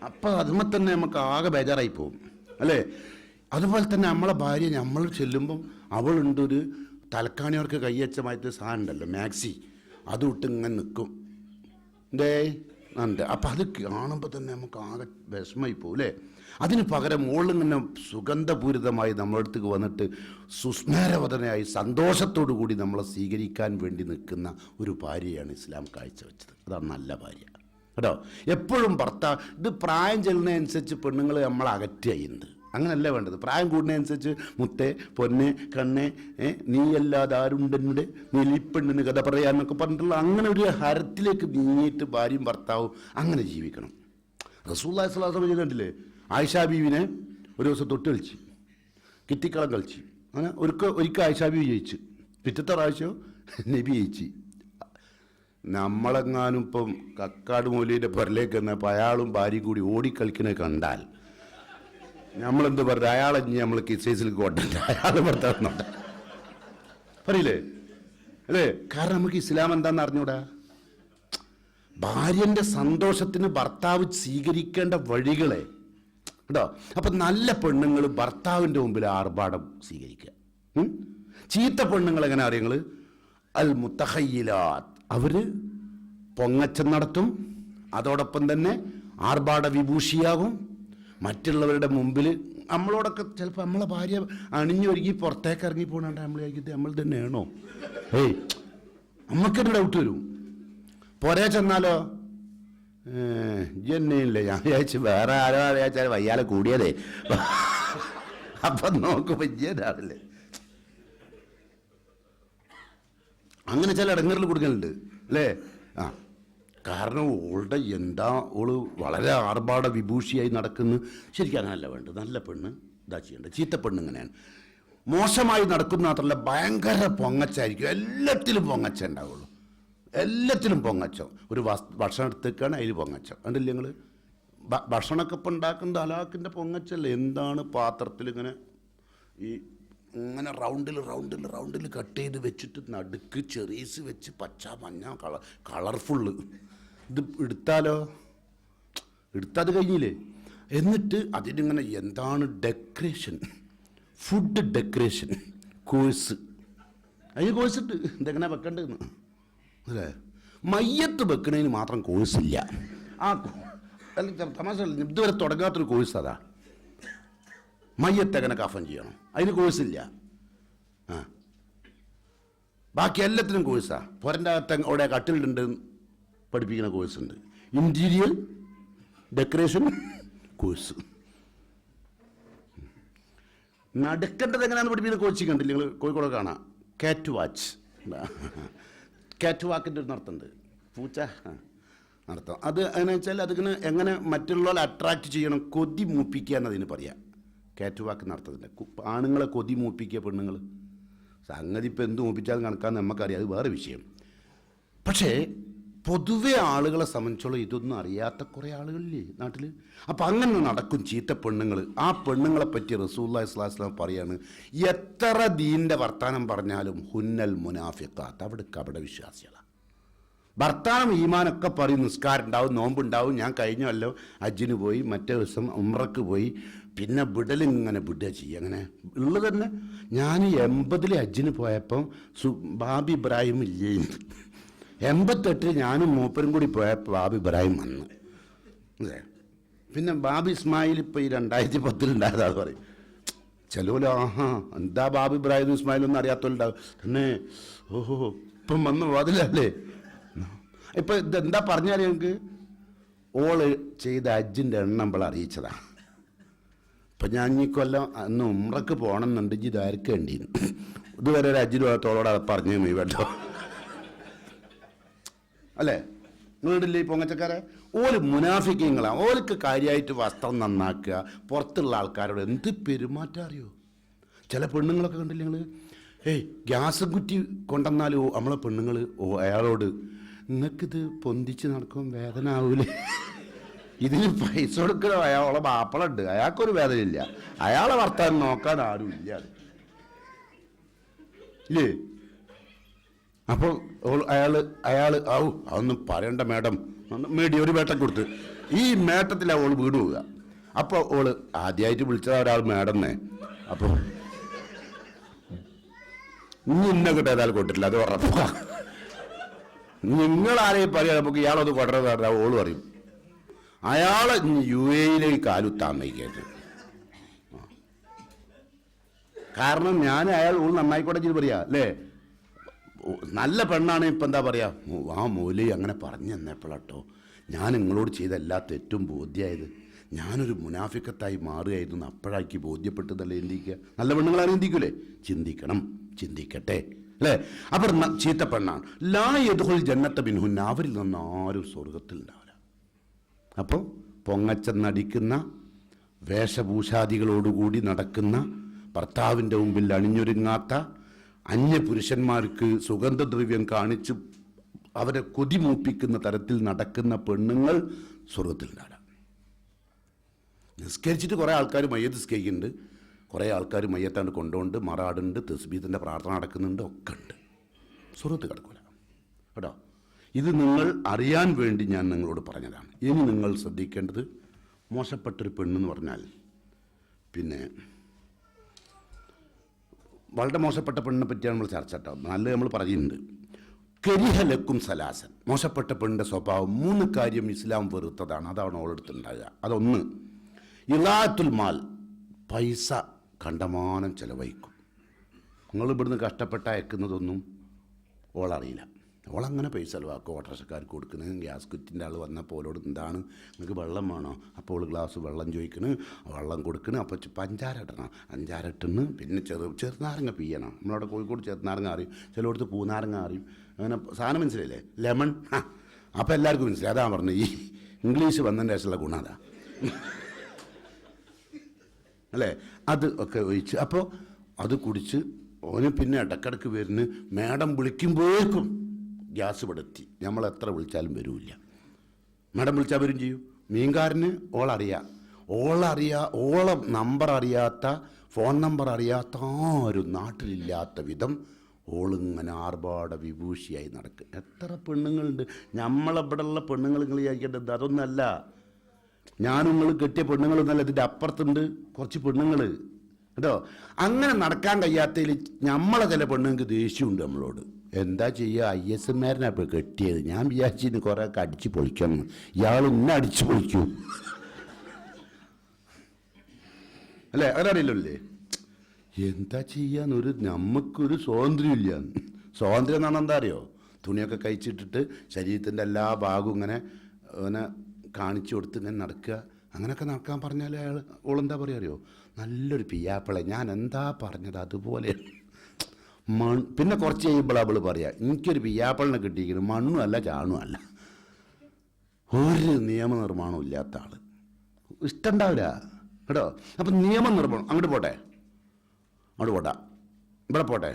അപ്പോൾ അതുമ്പോൾ തന്നെ നമുക്ക് ആകെ ബേജാറായി പോകും അല്ലേ. അതുപോലെ തന്നെ നമ്മളെ ഭാര്യ നമ്മൾ ചെല്ലുമ്പം അവളുണ്ടൊരു തലക്കാണിയവർക്ക് കയ്യച്ചമായിട്ട് സാധനം ഉണ്ടല്ലോ മാക്സി, അത് ഇട്ട് ഇങ്ങനെ നിൽക്കും ഉണ്ട്. അപ്പം അത് കാണുമ്പോൾ തന്നെ നമുക്ക് ആകെ വിഷമമായി പോകും അല്ലേ. അതിന് പകരം മുകളിലിങ്ങനെ സുഗന്ധപൂരിതമായി നമ്മുടെ അടുത്തേക്ക് വന്നിട്ട് സുസ്മേരവദനയായി സന്തോഷത്തോടു കൂടി നമ്മളെ സ്വീകരിക്കാൻ വേണ്ടി നിൽക്കുന്ന ഒരു ഭാര്യയാണ് ഇസ്ലാം കാഴ്ചവെച്ചത്. അതാണ് നല്ല ഭാര്യ കേട്ടോ. എപ്പോഴും ഭർത്താവ് ഇത് പ്രായം ചെല്ലുന്നതനുസരിച്ച് പെണ്ണുങ്ങൾ നമ്മളെ അകറ്റുകയുണ്ട്. അങ്ങനെയല്ല വേണ്ടത്. പ്രായം കൂടുന്നതനുസരിച്ച് മുത്തേ പൊന്നെ കണ്ണേ നീയല്ലാതെ ആരുണ്ടെന്നുടെ നീലിപ്പെണ്ണിന് കഥ പറയാന്നൊക്കെ പറഞ്ഞിട്ടുള്ള അങ്ങനെ ഒരു ഹരത്തിലേക്ക് നീങ്ങിയിട്ട് ഭാര്യയും ഭർത്താവും അങ്ങനെ ജീവിക്കണം. റസൂലുള്ളാഹി സ്വല്ലല്ലാഹു അലൈഹി വസല്ലം കണ്ടില്ലേ, ആയിഷാ ബീവിനെ ഒരു ദിവസം തൊട്ട് കളിച്ച് കിറ്റിക്കളം കളിച്ച്. അങ്ങനെ ഒരിക്കൽ ആയിഷാ ബീവി ജയിച്ച്, പിറ്റത്തെ പ്രാവശ്യം നബി ജയിച്ച്. നമ്മളെങ്ങാനും ഇപ്പം കക്കാട് മൗലവിയുടെ പുറലേക്ക് വന്നപ്പോൾ അയാളും ഭാര്യയും കൂടി ഓടിക്കളിക്കുന്നത് കണ്ടാൽ നമ്മളെന്ത് പറഞ്ഞു, അയാളെ നമ്മൾ കിസേസിൽ കൊണ്ടല്ല, അയാൾ ഭർത്താവുന്നുണ്ട് പറയില്ലേ അല്ലേ. കാരണം നമുക്ക് ഇസ്ലാം എന്താണെന്ന് അറിഞ്ഞൂടാ. ഭാര്യൻ്റെ സന്തോഷത്തിന് ഭർത്താവ് സ്വീകരിക്കേണ്ട വഴികളെ കേട്ടോ. അപ്പം നല്ല പെണ്ണുങ്ങൾ ഭർത്താവിൻ്റെ മുമ്പിൽ ആർഭാടം സ്വീകരിക്കുക. ചീത്ത പെണ്ണുങ്ങൾ എങ്ങനെ അറിയങ്ങൾ അൽ മുത്തഖയ്യിലാത്ത്, അവർ പൊങ്ങച്ചം നടത്തും, അതോടൊപ്പം തന്നെ ആർഭാട വിഭൂഷിയാകും. മറ്റുള്ളവരുടെ മുമ്പിൽ നമ്മളോടൊക്കെ ചിലപ്പോൾ നമ്മളെ ഭാര്യ അണിഞ്ഞൊരുങ്ങി പുറത്തേക്ക് ഇറങ്ങി പോകണണ്ട നമ്മൾ ഇത് നമ്മൾ തന്നെയാണോ, നമുക്കൊരു ഡൗട്ട് വരും. പോരേ ചെന്നാലോ ജന്നയില്ലേ, ഞാൻ വിചാരിച്ചു വേറെ ആരോ വിചാരിച്ചാൽ വയ്യാലെ കൂടിയതേ. അപ്പം നോക്കുമ്പോൾ ഇജ്ജാണല്ലേ. അങ്ങനെ ചില ഇടങ്ങറിൽ കൊടുക്കലുണ്ട് അല്ലേ. കാരണം ഓളുടെ എന്താ ഓള് വളരെ ആർഭാട വിഭൂഷിയായി നടക്കുന്നു. ശരിക്കും അങ്ങനല്ല വേണ്ടത്. നല്ല പെണ്ണ് ഇതാ ചെയ്യേണ്ടത്. ചീത്ത പെണ്ണ് ഇങ്ങനെയാണ്. മോശമായി നടക്കുന്ന മാത്രമല്ല ഭയങ്കര പൊങ്ങച്ചായിരിക്കും. എല്ലാത്തിലും പൊങ്ങച്ച ഉണ്ടാവുള്ളൂ, എല്ലാത്തിലും പൊങ്ങച്ചം. ഒരു ഭക്ഷണം എടുത്തേക്കാണ് അതിൽ പൊങ്ങച്ചം. കണ്ടില്ല നിങ്ങൾ ഭക്ഷണമൊക്കെ ഇപ്പം ഉണ്ടാക്കുന്നത് ഹലാക്കിൻ്റെ പൊങ്ങച്ചല്ലേ. എന്താണ് പാത്രത്തിൽ ഇങ്ങനെ ഇങ്ങനെ റൗണ്ടിൽ കട്ട് ചെയ്ത് വെച്ചിട്ട് നടുക്ക് ചെറീസ് വെച്ച് പച്ച മഞ്ഞ കളർഫുള്ള്. ഇത് എടുത്താൽ കഴിഞ്ഞില്ലേ. എന്നിട്ട് അതിനിങ്ങനെ എന്താണ് ഡെക്കറേഷൻ, ഫുഡ് ഡെക്കറേഷൻ കോഴ്സ്. അതിന് കോഴ്സ് ഉണ്ട് എന്തെങ്ങനെ വെക്കേണ്ടതെന്ന് അല്ലേ. മയ്യത്ത് വെക്കണതിന് മാത്രം കോഴ്സില്ല. അല്ല തമാശ ഇതുവരെ തുടങ്ങാത്തൊരു കോഴ്സ് അതാ. മയ്യത്ത് എങ്ങനെ കഫൻ ചെയ്യണം അതിന് കോഴ്സില്ല. ബാക്കി എല്ലാത്തിനും കോഴ്സാ. പുരൻ്റെ അകത്ത് അവിടെ കട്ടിലുണ്ട് പഠിപ്പിക്കുന്ന കോഴ്സുണ്ട്. Interior decoration course. നടക്കേണ്ടത് എങ്ങനെയാണെന്ന് പഠിപ്പിക്കുന്ന കോച്ചിങ് കണ്ടില്ല നിങ്ങൾ കോഴിക്കോട് കാണാം. കാറ്റ് വാക്കിൻ്റെ ഒരു നടത്തുന്നുണ്ട്, പൂച്ച നടത്തം. അത് എങ്ങനെ വെച്ചാൽ അതിങ്ങനെ എങ്ങനെ മറ്റുള്ളവരെ അട്രാക്റ്റ് ചെയ്യണം, കൊതി മൂപ്പിക്കുക എന്നതിന് പറയാം. കാറ്റ് വാക്ക് നടത്തുന്നുണ്ട്. ആണുങ്ങളെ കൊതി മൂപ്പിക്കുക, പെണ്ണുങ്ങൾ സംഗതി ഇപ്പം എന്ത് മൂപ്പിച്ചാലും കണക്കാന്ന് നമുക്കറിയാം, അത് വേറെ വിഷയം. പക്ഷേ പൊതുവെ ആളുകളെ സംബന്ധിച്ചോളം ഇതൊന്നും അറിയാത്ത കുറേ ആളുകളില്ലേ നാട്ടിൽ. അപ്പം അങ്ങനെ നടക്കും ചീത്ത പെണ്ണുങ്ങൾ. ആ പെണ്ണുങ്ങളെ പറ്റി റസൂലുള്ളാഹി സ്വല്ലല്ലാഹു അലൈഹി വസല്ലം പറയാണ്, എത്ര ദീനിൻ്റെ വർത്താനം പറഞ്ഞാലും ഹുന്നൽ മുനാഫിഖാത്ത്, അവിടെ കപട വിശ്വാസികളാണ്. ഭർത്താനം ഈമാനൊക്കെ പറയും, നിസ്കാരം ഉണ്ടാവും, നോമ്പുണ്ടാവും. ഞാൻ കഴിഞ്ഞല്ലോ ഹജ്ജിന് പോയി, മറ്റേ ദിവസം ഉംറക്ക് പോയി, പിന്നെ വിടലിങ്ങനെ വിടുക ചെയ്യും. അങ്ങനെ ഉള്ളത് തന്നെ. ഞാൻ 80 ഹജ്ജിന് പോയപ്പം ബാബി ഇബ്രാഹിം ഇല്ലേ, 88 ഞാനും മൂപ്പരും കൂടി പോയപ്പോൾ ബാബി ഇബ്രാഹിം വന്നു അല്ലേ. പിന്നെ ബാബി ഇസ്മായിൽ ഇപ്പോൾ ഈ 2010 ഉണ്ടായതാന്ന് പറയും. ചിലവല്ലോ ആഹാ എന്താ ബാബി ഇബ്രാഹിം ഇസ്മായിലൊന്നും അറിയാത്തവരുണ്ടാവും തന്നെ. ഓഹോ ഇപ്പം വന്ന് അതിലല്ലേ. ഇപ്പം ഇതെന്താ പറഞ്ഞാൽ ഞങ്ങൾക്ക് ഓള് ചെയ്ത ഹജ്ജിൻ്റെ എണ്ണം നമ്മൾ അറിയിച്ചതാ. ഇപ്പം ഞാൻ ഈ കൊല്ലം അന്ന് ഉംറക്ക് പോകണം എന്നുണ്ടെങ്കിൽ ഇതായിരിക്കേണ്ടി ഇതുവരെ ഒരു ഹജ്ജിന് പോകത്തോളോട് അത് പറഞ്ഞു കേട്ടോ. അല്ലേ? നിങ്ങളില്ലേ ഈ പൊങ്ങച്ചക്കാരെ? ഓല് മുനാഫിക്കങ്ങളാണ്. ഓർക്ക് കാര്യമായിട്ട് വസ്ത്രം നന്നാക്കുക, പുറത്തുള്ള ആൾക്കാരോട് എന്ത് പെരുമാറ്റം അറിയോ? ചില പെണ്ണുങ്ങളൊക്കെ കണ്ടില്ല നിങ്ങൾ? ഗ്യാസ് കുറ്റി കൊണ്ടുവന്നാലും നമ്മളെ പെണ്ണുങ്ങൾ അയാളോട് നിങ്ങൾക്കിത് പൊന്തിച്ച് നടക്കും വേദന ആവൂലേ? ഇതിന് പൈസ കൊടുക്കണോ? അയാളെ മാപ്പിളുണ്ട്, അയാൾക്കൊരു വേദനയില്ല, അയാളെ വർത്താനം നോക്കാൻ ആരും ഇല്ല ഇല്ലേ? അപ്പോൾ അയാള് അതൊന്നും പറയണ്ട മേഡം, ഒരു മേട്ടം കൊടുത്ത് ഈ മേട്ടത്തിലാണ് ഓള് വീട് പോവുക. അപ്പോൾ ഓള് ആദ്യമായിട്ട് വിളിച്ചത് ഒരാൾ മേഡന്നേ. അപ്പോൾ ഇന്ന കിട്ട ഏതായാലും കൊട്ടില്ല, അത് ഉറപ്പാ. നിങ്ങളാരെയും പറയാം നമുക്ക് ഇയാളത് കൊടരുന്ന പറഞ്ഞാൽ ഓള് പറയും അയാളെ UAE കാലുത്താൻ വയ്ക്കരുത്. കാരണം ഞാൻ ഓള് നന്നായിക്കോട്ടെ ചെയ്ത് പറയാ അല്ലേ? നല്ല പെണ്ണാണ്. ഇപ്പം എന്താ പറയാ, മോലി അങ്ങനെ പറഞ്ഞു തന്നപ്പോഴാട്ടോ ഞാൻ നിങ്ങളോട് ചെയ്ത എല്ലാ തെറ്റും ബോധ്യമായത്. ഞാനൊരു മുനാഫിക്കത്തായി മാറുകയായിരുന്നു, അപ്പോഴാക്കി ബോധ്യപ്പെട്ടതല്ലേ ചിന്തിക്കുക. നല്ല പെണ്ണുങ്ങളാണ് ചിന്തിക്കൂലേ? ചിന്തിക്കണം, ചിന്തിക്കട്ടെ അല്ലേ? അവർ ചീത്ത പെണ്ണാണ്. ലാ യദ്ഖുൽ ജന്നത മിൻഹുന്ന, അവരിൽ നിന്ന് ആരും സ്വർഗത്തിൽ ഉണ്ടാവില്ല. അപ്പോൾ പൊങ്ങച്ചെന്നടിക്കുന്ന വേഷഭൂഷാദികളോടുകൂടി നടക്കുന്ന, ഭർത്താവിൻ്റെ മുമ്പിൽ അണിഞ്ഞൊരുങ്ങാത്ത അന്യപുരുഷന്മാർക്ക് സുഗന്ധദ്രവ്യം കാണിച്ച് അവരെ കൊതിമൂപ്പിക്കുന്ന തരത്തിൽ നടക്കുന്ന പെണ്ണുങ്ങൾ സ്വർഗത്തിലുണ്ടാവില്ല. നിസ്കരിച്ചിട്ട് കുറേ ആൾക്കാർ മയ്യത്ത് നിസ്കരിക്കുന്നുണ്ട്, കുറേ ആൾക്കാർ മയ്യത്താണ്ട് കൊണ്ടുകൊണ്ട് മറാടുണ്ട്, തസ്ബീഹിൻ്റെ പ്രാർത്ഥന നടക്കുന്നുണ്ട്, ഒക്കെ ഉണ്ട്. സ്വർഗത്ത് കിടക്കൂല കേട്ടോ. ഇത് നിങ്ങൾ അറിയാൻ വേണ്ടി ഞാൻ നിങ്ങളോട് പറഞ്ഞതാണ്. ഇനി നിങ്ങൾ ശ്രദ്ധിക്കേണ്ടത്, മോശപ്പെട്ടൊരു പെണ്ണെന്ന് പറഞ്ഞാൽ പിന്നെ വളരെ മോശപ്പെട്ട പെണ്ണിനെ പറ്റിയാണ് നമ്മൾ ചർച്ച കേട്ടോ. നല്ല നമ്മൾ പറയുന്നുണ്ട്. കരിഹലക്കും സലാസൻ, മോശപ്പെട്ട പെണ്ണിൻ്റെ സ്വഭാവം 3 കാര്യം ഇസ്ലാം വെറുത്തതാണ്. അതാണ് ഓളെടുത്തുണ്ടാകുക. അതൊന്ന്, ഇളാത്തുൽ മാൽ, പൈസ കണ്ടമാനം ചിലവഴിക്കും. നിങ്ങൾ ഇവിടുന്ന് കഷ്ടപ്പെട്ട് അയക്കുന്നതൊന്നും ഓളറിയില്ല. ഓളങ്ങനെ പൈസ ചിലവാക്കും. ഓട്ടോറിക്ഷക്കാർക്ക് കൊടുക്കുന്നത്, ഗ്യാസ് കുറ്റിൻ്റെ ആൾ വന്നപ്പോൾ ഓളോട് എന്താണ് നിങ്ങൾക്ക് വെള്ളം വേണോ? അപ്പോൾ ഗ്ലാസ് വെള്ളം ചോദിക്കണ്, വെള്ളം കൊടുക്കണ്. അപ്പോൾ പഞ്ചാര ഇടണം, അഞ്ചാര ഇട്ടുന്ന്. പിന്നെ ചെറുനാരങ്ങ പിയ്യണം. നമ്മളവിടെ കോഴിക്കോട് ചെറുനാരങ്ങ അറിയും, ചിലയിടത്ത് പൂനാരങ്ങ അറിയും. അങ്ങനെ സാധനം മനസ്സിലായില്ലേ? ലെമൺ. അപ്പോൾ എല്ലാവർക്കും മനസ്സിലായി. അതാണ് പറഞ്ഞത്, ഈ ഇംഗ്ലീഷ് വന്നതിൻ്റെ ശേഷമുള്ള ഗുണം അതാ അല്ലേ? അത് ഒക്കെ ഒഴിച്ച് അപ്പോൾ അത് കുടിച്ച് ഓന് പിന്നെ ഇടക്കിടക്ക് വരുന്ന് മേഡം വിളിക്കുമ്പോഴേക്കും ഗ്യാസ് പെടുത്തി. നമ്മൾ എത്ര വിളിച്ചാലും വരില്ല. മേഡം വിളിച്ചാൽ വരും ചെയ്യും. മീൻകാരന് ഓള നമ്പർ അറിയാത്ത, ഫോൺ നമ്പർ അറിയാത്ത ആരും നാട്ടിലില്ലാത്ത വിധം ഓളിങ്ങനെ ആർഭാട വിഭൂഷിയായി നടക്കും. എത്ര പെണ്ണുങ്ങളുണ്ട് നമ്മളിവിടെയുള്ള പെണ്ണുങ്ങൾ. നിങ്ങൾ വിചാരിക്കേണ്ടത് അതൊന്നല്ല. ഞാനും നിങ്ങൾ കെട്ടിയ പെണ്ണുങ്ങളൊന്നല്ല, ഇതിൻ്റെ അപ്പുറത്തുണ്ട് കുറച്ച് പെണ്ണുങ്ങൾ കേട്ടോ. അങ്ങനെ നടക്കാൻ കഴിയാത്തതിൽ നമ്മളെ ചില പെണ്ണുങ്ങൾക്ക് ദേഷ്യമുണ്ട് നമ്മളോട്. എന്താ ചെയ്യുക, IS-കാരനാണ് ഇപ്പോൾ കെട്ടിയത്. ഞാൻ വിചാരിച്ചിന് കുറേ ഒക്കെ അടിച്ച് പൊളിക്കണം, ഇയാൾ ഇന്നെ അടിച്ച് പൊളിക്കൂ അല്ലേ? അങ്ങനെ അറിയില്ലല്ലേ? എന്താ ചെയ്യാന്നൊരു നമുക്കൊരു സ്വാതന്ത്ര്യമില്ല. സ്വാതന്ത്ര്യം എന്നാണ് എന്താ അറിയോ? തുണിയൊക്കെ കഴിച്ചിട്ടിട്ട് ശരീരത്തിൻ്റെ എല്ലാ ഭാഗവും ഇങ്ങനെ കാണിച്ചു കൊടുത്ത് ഇങ്ങനെ നടക്കുക. അങ്ങനെയൊക്കെ നടക്കാൻ പറഞ്ഞാൽ ഓളെന്താ പറയുക അറിയോ? നല്ലൊരു പിയാപ്പിളെ, ഞാൻ എന്താ പറഞ്ഞത് അതുപോലെ. പിന്നെ കുറച്ച് കഴിയുമ്പോൾ അവൾ പറയാം, എനിക്കൊരു പിയാപ്പിളിനെ കിട്ടിയിരിക്കുന്നു, മണ്ണും അല്ല ചാണും അല്ല, ഒരു നിയമനിർമ്മാണവും ഇല്ലാത്ത ആൾ. ഇഷ്ടമുണ്ടാവില്ല കേട്ടോ. അപ്പം നിയമനിർമ്മാണം അങ്ങോട്ട് പോട്ടെ, ഇവിടെ പോട്ടെ,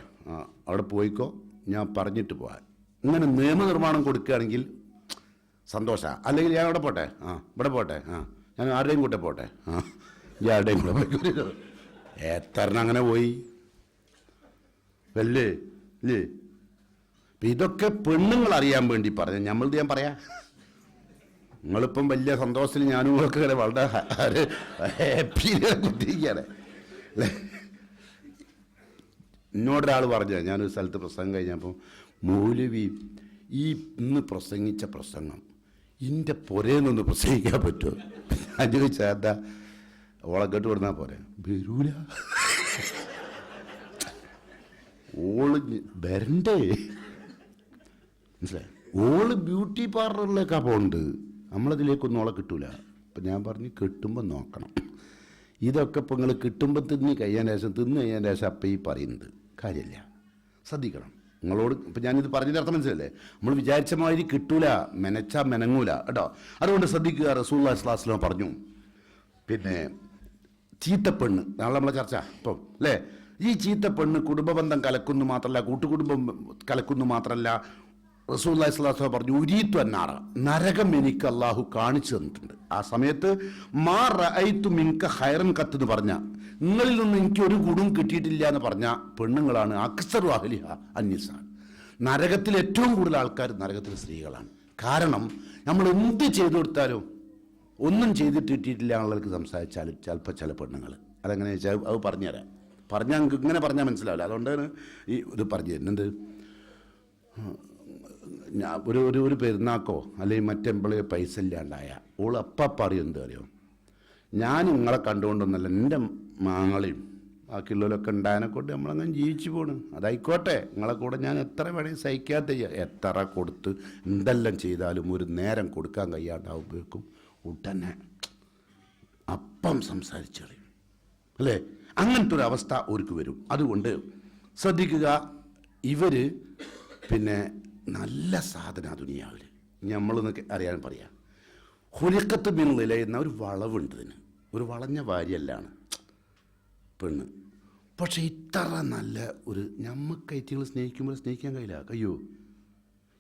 അവിടെ പോയിക്കോ, ഞാൻ പറഞ്ഞിട്ട് പോകാൻ. ഇങ്ങനെ നിയമനിർമ്മാണം കൊടുക്കുകയാണെങ്കിൽ സന്തോഷമാണ്. അല്ലെങ്കിൽ ഞാൻ അവിടെ പോട്ടെ, ഇവിടെ പോട്ടെ, ഞാൻ ആരുടെയും കൂടെ പോട്ടെ, ഞാൻ ആരുടെയും കൂടെ പോയി. എത്ര അങ്ങനെ പോയി അല്ലേ? ഇതൊക്കെ പെണ്ണുങ്ങൾ അറിയാൻ വേണ്ടി പറഞ്ഞു. നമ്മളത് ഞാൻ പറയാം. നിങ്ങളിപ്പം വലിയ സന്തോഷത്തിൽ ഞാനും ഒക്കെ വളരെ ഹാപ്പിയിലെ കുത്തിരിക്കുകയാണ് അല്ലേ? എന്നോടൊരാൾ പറഞ്ഞ, ഞാനൊരു സ്ഥലത്ത് പ്രസംഗം കഴിഞ്ഞപ്പോൾ, മൗലവി ഈ ഇന്ന് പ്രസംഗിച്ച പ്രസംഗം എൻ്റെ പുരേന്നൊന്ന് പ്രസംഗിക്കാൻ പറ്റുമോ? ഞാൻ ചോദിച്ചാൽ എന്താ, ഓളെ കേട്ട് കൊടുന്നാൽ പോരെ? വരൂല, ഓള് വരണ്ടേ, മനസ്സിലായി? ഓള് ബ്യൂട്ടി പാർലറിലേക്കാണ് പോകുന്നുണ്ട്, നമ്മളതിലേക്കൊന്നും ഓളെ കിട്ടൂല. അപ്പം ഞാൻ പറഞ്ഞ് കിട്ടുമ്പോൾ നോക്കണം. ഇതൊക്കെ ഇപ്പം നിങ്ങൾ കിട്ടുമ്പോൾ തിന്ന് കഴിയാൻ ശേഷം അപ്പം ഈ പറയുന്നത് കാര്യമില്ല. ശ്രദ്ധിക്കണം. നിങ്ങളോട് ഇപ്പം ഞാനിത് പറഞ്ഞതിൻ്റെ അർത്ഥം മനസ്സിലല്ലേ? നമ്മൾ വിചാരിച്ച മാതിരി കിട്ടൂല, മെനച്ചാൽ മെനങ്ങൂല കേട്ടോ. അതുകൊണ്ട് ശ്രദ്ധിക്കുക. റസൂലുള്ളാഹി സ്വല്ലല്ലാഹു അലൈഹി വസല്ലം പറഞ്ഞു, പിന്നെ ചീത്തപ്പെണ്ണ്, നാളെ നമ്മളെ ചർച്ച ഇപ്പം അല്ലേ, ഈ ചീത്തപ്പെണ്ണ് കുടുംബബന്ധം കലക്കുന്നു മാത്രമല്ല, കൂട്ടുകുടുംബം കലക്കുന്നു മാത്രമല്ല, റസൂലുള്ളാഹി സ്വല്ലല്ലാഹു അലൈഹി വസല്ലം പറഞ്ഞു ഉരീത്തു അന്നാറ, നരകം എനിക്ക് അള്ളാഹു കാണിച്ചു തന്നിട്ടുണ്ട്. ആ സമയത്ത് മാ റഅയ്തു മിൻക ഖൈറൻ ഖത്ത് എന്ന് പറഞ്ഞ, നിങ്ങളിൽ നിന്ന് എനിക്ക് ഒരു ഗുണം കിട്ടിയിട്ടില്ല എന്ന് പറഞ്ഞ പെണ്ണുങ്ങളാണ് അക്സറു അഹ്ലിഹ അന്നിസാ. നരകത്തിൽ ഏറ്റവും കൂടുതൽ ആൾക്കാർ നരകത്തിലെ സ്ത്രീകളാണ്. കാരണം നമ്മൾ എന്ത് ചെയ്തു കൊടുത്താലും ഒന്നും ചെയ്തിട്ട് കിട്ടിയിട്ടില്ല എന്നുള്ളവർക്ക് സംസാരിച്ചാലും ചിലപ്പോൾ ചില പെണ്ണുങ്ങൾ അതെങ്ങനെ വെച്ചാൽ അത് പറഞ്ഞുതരാം. പറഞ്ഞാൽ ഇങ്ങനെ പറഞ്ഞാൽ മനസ്സിലാവില്ല. അതുകൊണ്ടാണ് ഈ ഇത് പറഞ്ഞു തരുന്നത്. ഞാൻ ഒരു പെരുന്നാക്കോ അല്ലെങ്കിൽ മറ്റെമ്പോഴേ പൈസ ഇല്ലാണ്ടായ ഓൾ പറയും എന്ത് അറിയോ, ഞാൻ നിങ്ങളെ കണ്ടുകൊണ്ടൊന്നല്ല, എൻ്റെ മാങ്ങളെയും ബാക്കിയുള്ളവരൊക്കെ ഉണ്ടായതിനെ കൊണ്ട് നമ്മളങ്ങനെ ജീവിച്ചു പോണ്. അതായിക്കോട്ടെ, നിങ്ങളെ കൂടെ ഞാൻ എത്ര വേണമെങ്കിൽ സഹിക്കാത്ത എത്ര കൊടുത്ത് എന്തെല്ലാം ചെയ്താലും ഒരു നേരം കൊടുക്കാൻ കഴിയാണ്ടാവുമ്പോഴേക്കും ഉടനെ അപ്പം സംസാരിച്ചു കളയും അല്ലേ? അങ്ങനത്തെ ഒരു അവസ്ഥ അവർക്ക് വരും. അതുകൊണ്ട് ശ്രദ്ധിക്കുക. ഇവർ പിന്നെ നല്ല സാധന ദുനിയാവിൽ നമ്മളെന്ന് അറിയാൻ പറയാം. ഹുലിക്കത്ത് ബിന്നില എന്ന ഒരു വളവുണ്ട്, ഇതിന് ഒരു വളഞ്ഞ വാരിയല്ലാണ് പെണ്ണ്. പക്ഷെ ഇത്ര നല്ല ഒരു ഞമ്മക്ക് ഐറ്റികൾ സ്നേഹിക്കുമ്പോൾ സ്നേഹിക്കാൻ കഴിയോ?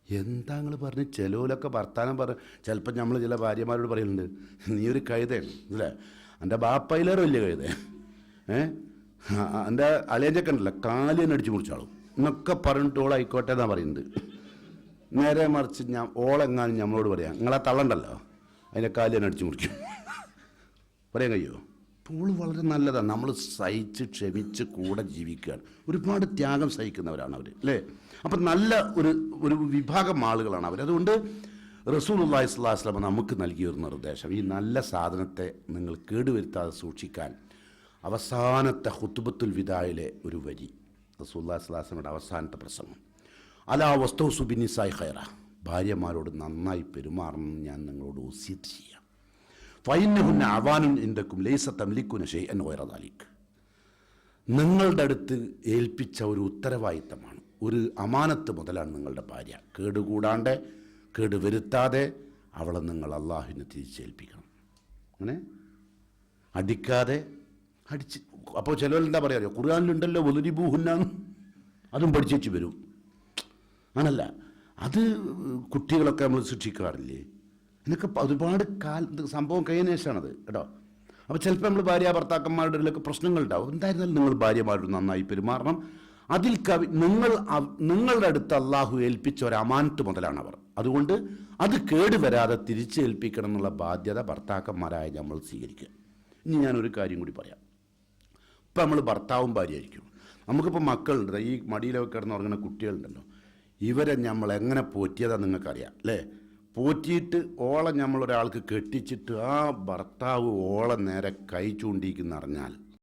എന്താ നിങ്ങൾ പറഞ്ഞ് ചിലവിലൊക്കെ വർത്താനം ചിലപ്പോൾ നമ്മൾ ചില ഭാര്യമാരോട് പറയുന്നുണ്ട്, നീ ഒരു കഴുതയാണ് അല്ലേ, എൻ്റെ ബാപ്പയിലേറെ വലിയ കഴുത, എൻ്റെ അളിയഞ്ചൊക്കെ ഉണ്ടല്ലോ കാല് തന്നെ അടിച്ചു മുറിച്ചാളും എന്നൊക്കെ പറഞ്ഞിട്ട് ഓളായിക്കോട്ടെ എന്നാണ് പറയുന്നത്. നേരെ മറിച്ച് ഓളെങ്ങാനും നമ്മളോട് പറയാം, നിങ്ങളെ തള്ളണ്ടല്ലോ അതിൻ്റെ കാല് തന്നെ അടിച്ചു മുറിക്കും പറയാൻ കഴിയുമോ? അപ്പോൾ വളരെ നല്ലതാണ്. നമ്മൾ സഹിച്ച് ക്ഷമിച്ച് കൂടെ ജീവിക്കുകയാണ്. ഒരുപാട് ത്യാഗം സഹിക്കുന്നവരാണ് അവർ അല്ലേ? അപ്പം നല്ല ഒരു വിഭാഗം ആളുകളാണ് അവർ. അതുകൊണ്ട് റസൂലുള്ളാഹി സ്വല്ലല്ലാഹു അലൈഹി വസല്ലം നമുക്ക് നൽകിയ ഒരു നിർദ്ദേശം, ഈ നല്ല സാധനത്തെ നിങ്ങൾ കേടുവരുത്താതെ സൂക്ഷിക്കാൻ. അവസാനത്തെ ഖുത്ബത്തുൽ വിദായിലെ ഒരു വരി, റസൂലുള്ളാഹി സ്വല്ലല്ലാഹു അലൈഹി വസല്ലമയുടെ അവസാനത്തെ പ്രസംഗം, അലാ വസ്തൗസു ബിന്നിസാഇ ഖൈറ, ഭാര്യമാരോട് നന്നായി പെരുമാറണം ഞാൻ നിങ്ങളോട് വസിയത്ത് ചെയ്യാം. ഫൈന്നഹുന്ന അവാനുൻ ഇൻദക്കും ലൈസ തംലികുന ഷൈഅൻ ഗൈറ ദാലിക്, നിങ്ങളുടെ അടുത്ത് ഏൽപ്പിച്ച ഒരു ഉത്തരവാദിത്തമാണ്, ഒരു അമാനത്ത് മുതലാണ് നിങ്ങളുടെ ഭാര്യ. കേടുകൂടാണ്ട് കേടുവരുത്താതെ അവളെ നിങ്ങൾ അള്ളാഹുവിനെ തിരിച്ചേൽപ്പിക്കണം. അങ്ങനെ അടിക്കാതെ അപ്പോൾ ചിലവരെന്താ പറയാറിയോ, ഖുർആനിലുണ്ടല്ലോ വലുരിബൂഹുന്നാന്ന്, അതും പഠിച്ചു വരും. അങ്ങനല്ല, അത് കുട്ടികളൊക്കെ നമ്മൾ ശിക്ഷിക്കാറില്ലേ, എന്നൊക്കെ ഒരുപാട് സംഭവം കഴിഞ്ഞ ശേഷമാണത് കേട്ടോ. അപ്പോൾ ചിലപ്പോൾ നമ്മൾ ഭാര്യ ഭർത്താക്കന്മാരുടെ ഇടയിലൊക്കെ പ്രശ്നങ്ങളുണ്ടാവും. എന്തായിരുന്നാലും നിങ്ങൾ ഭാര്യമാരോട് നന്നായി പെരുമാറണം. അതിൽ നിങ്ങളുടെ അടുത്ത് അള്ളാഹു ഏൽപ്പിച്ച ഒരു അമാനത്ത് മുതലാണ് അവർ. അതുകൊണ്ട് അത് കേടുവരാതെ തിരിച്ചേൽപ്പിക്കണം എന്നുള്ള ബാധ്യത ഭർത്താക്കന്മാരായ നമ്മൾ സ്വീകരിക്കുക. ഇനി ഞാനൊരു കാര്യം കൂടി പറയാം. ഇപ്പം നമ്മൾ ഭർത്താവും ഭാര്യയായിരിക്കും, നമുക്കിപ്പോൾ മക്കളുണ്ട്, ഈ മടിയിലൊക്കെ കിടന്നുറങ്ങുന്ന കുട്ടികളുണ്ടല്ലോ, ഇവരെ നമ്മൾ എങ്ങനെ പോറ്റിയതാണെന്ന് നിങ്ങൾക്കറിയാം അല്ലേ? പോറ്റിയിട്ട് ഓളെ നമ്മളൊരാൾക്ക് കെട്ടിച്ചിട്ട് ആ ഭർത്താവ് ഓളെ നേരെ കൈ ചൂണ്ടിക്കുന്ന അറിഞ്ഞാൽ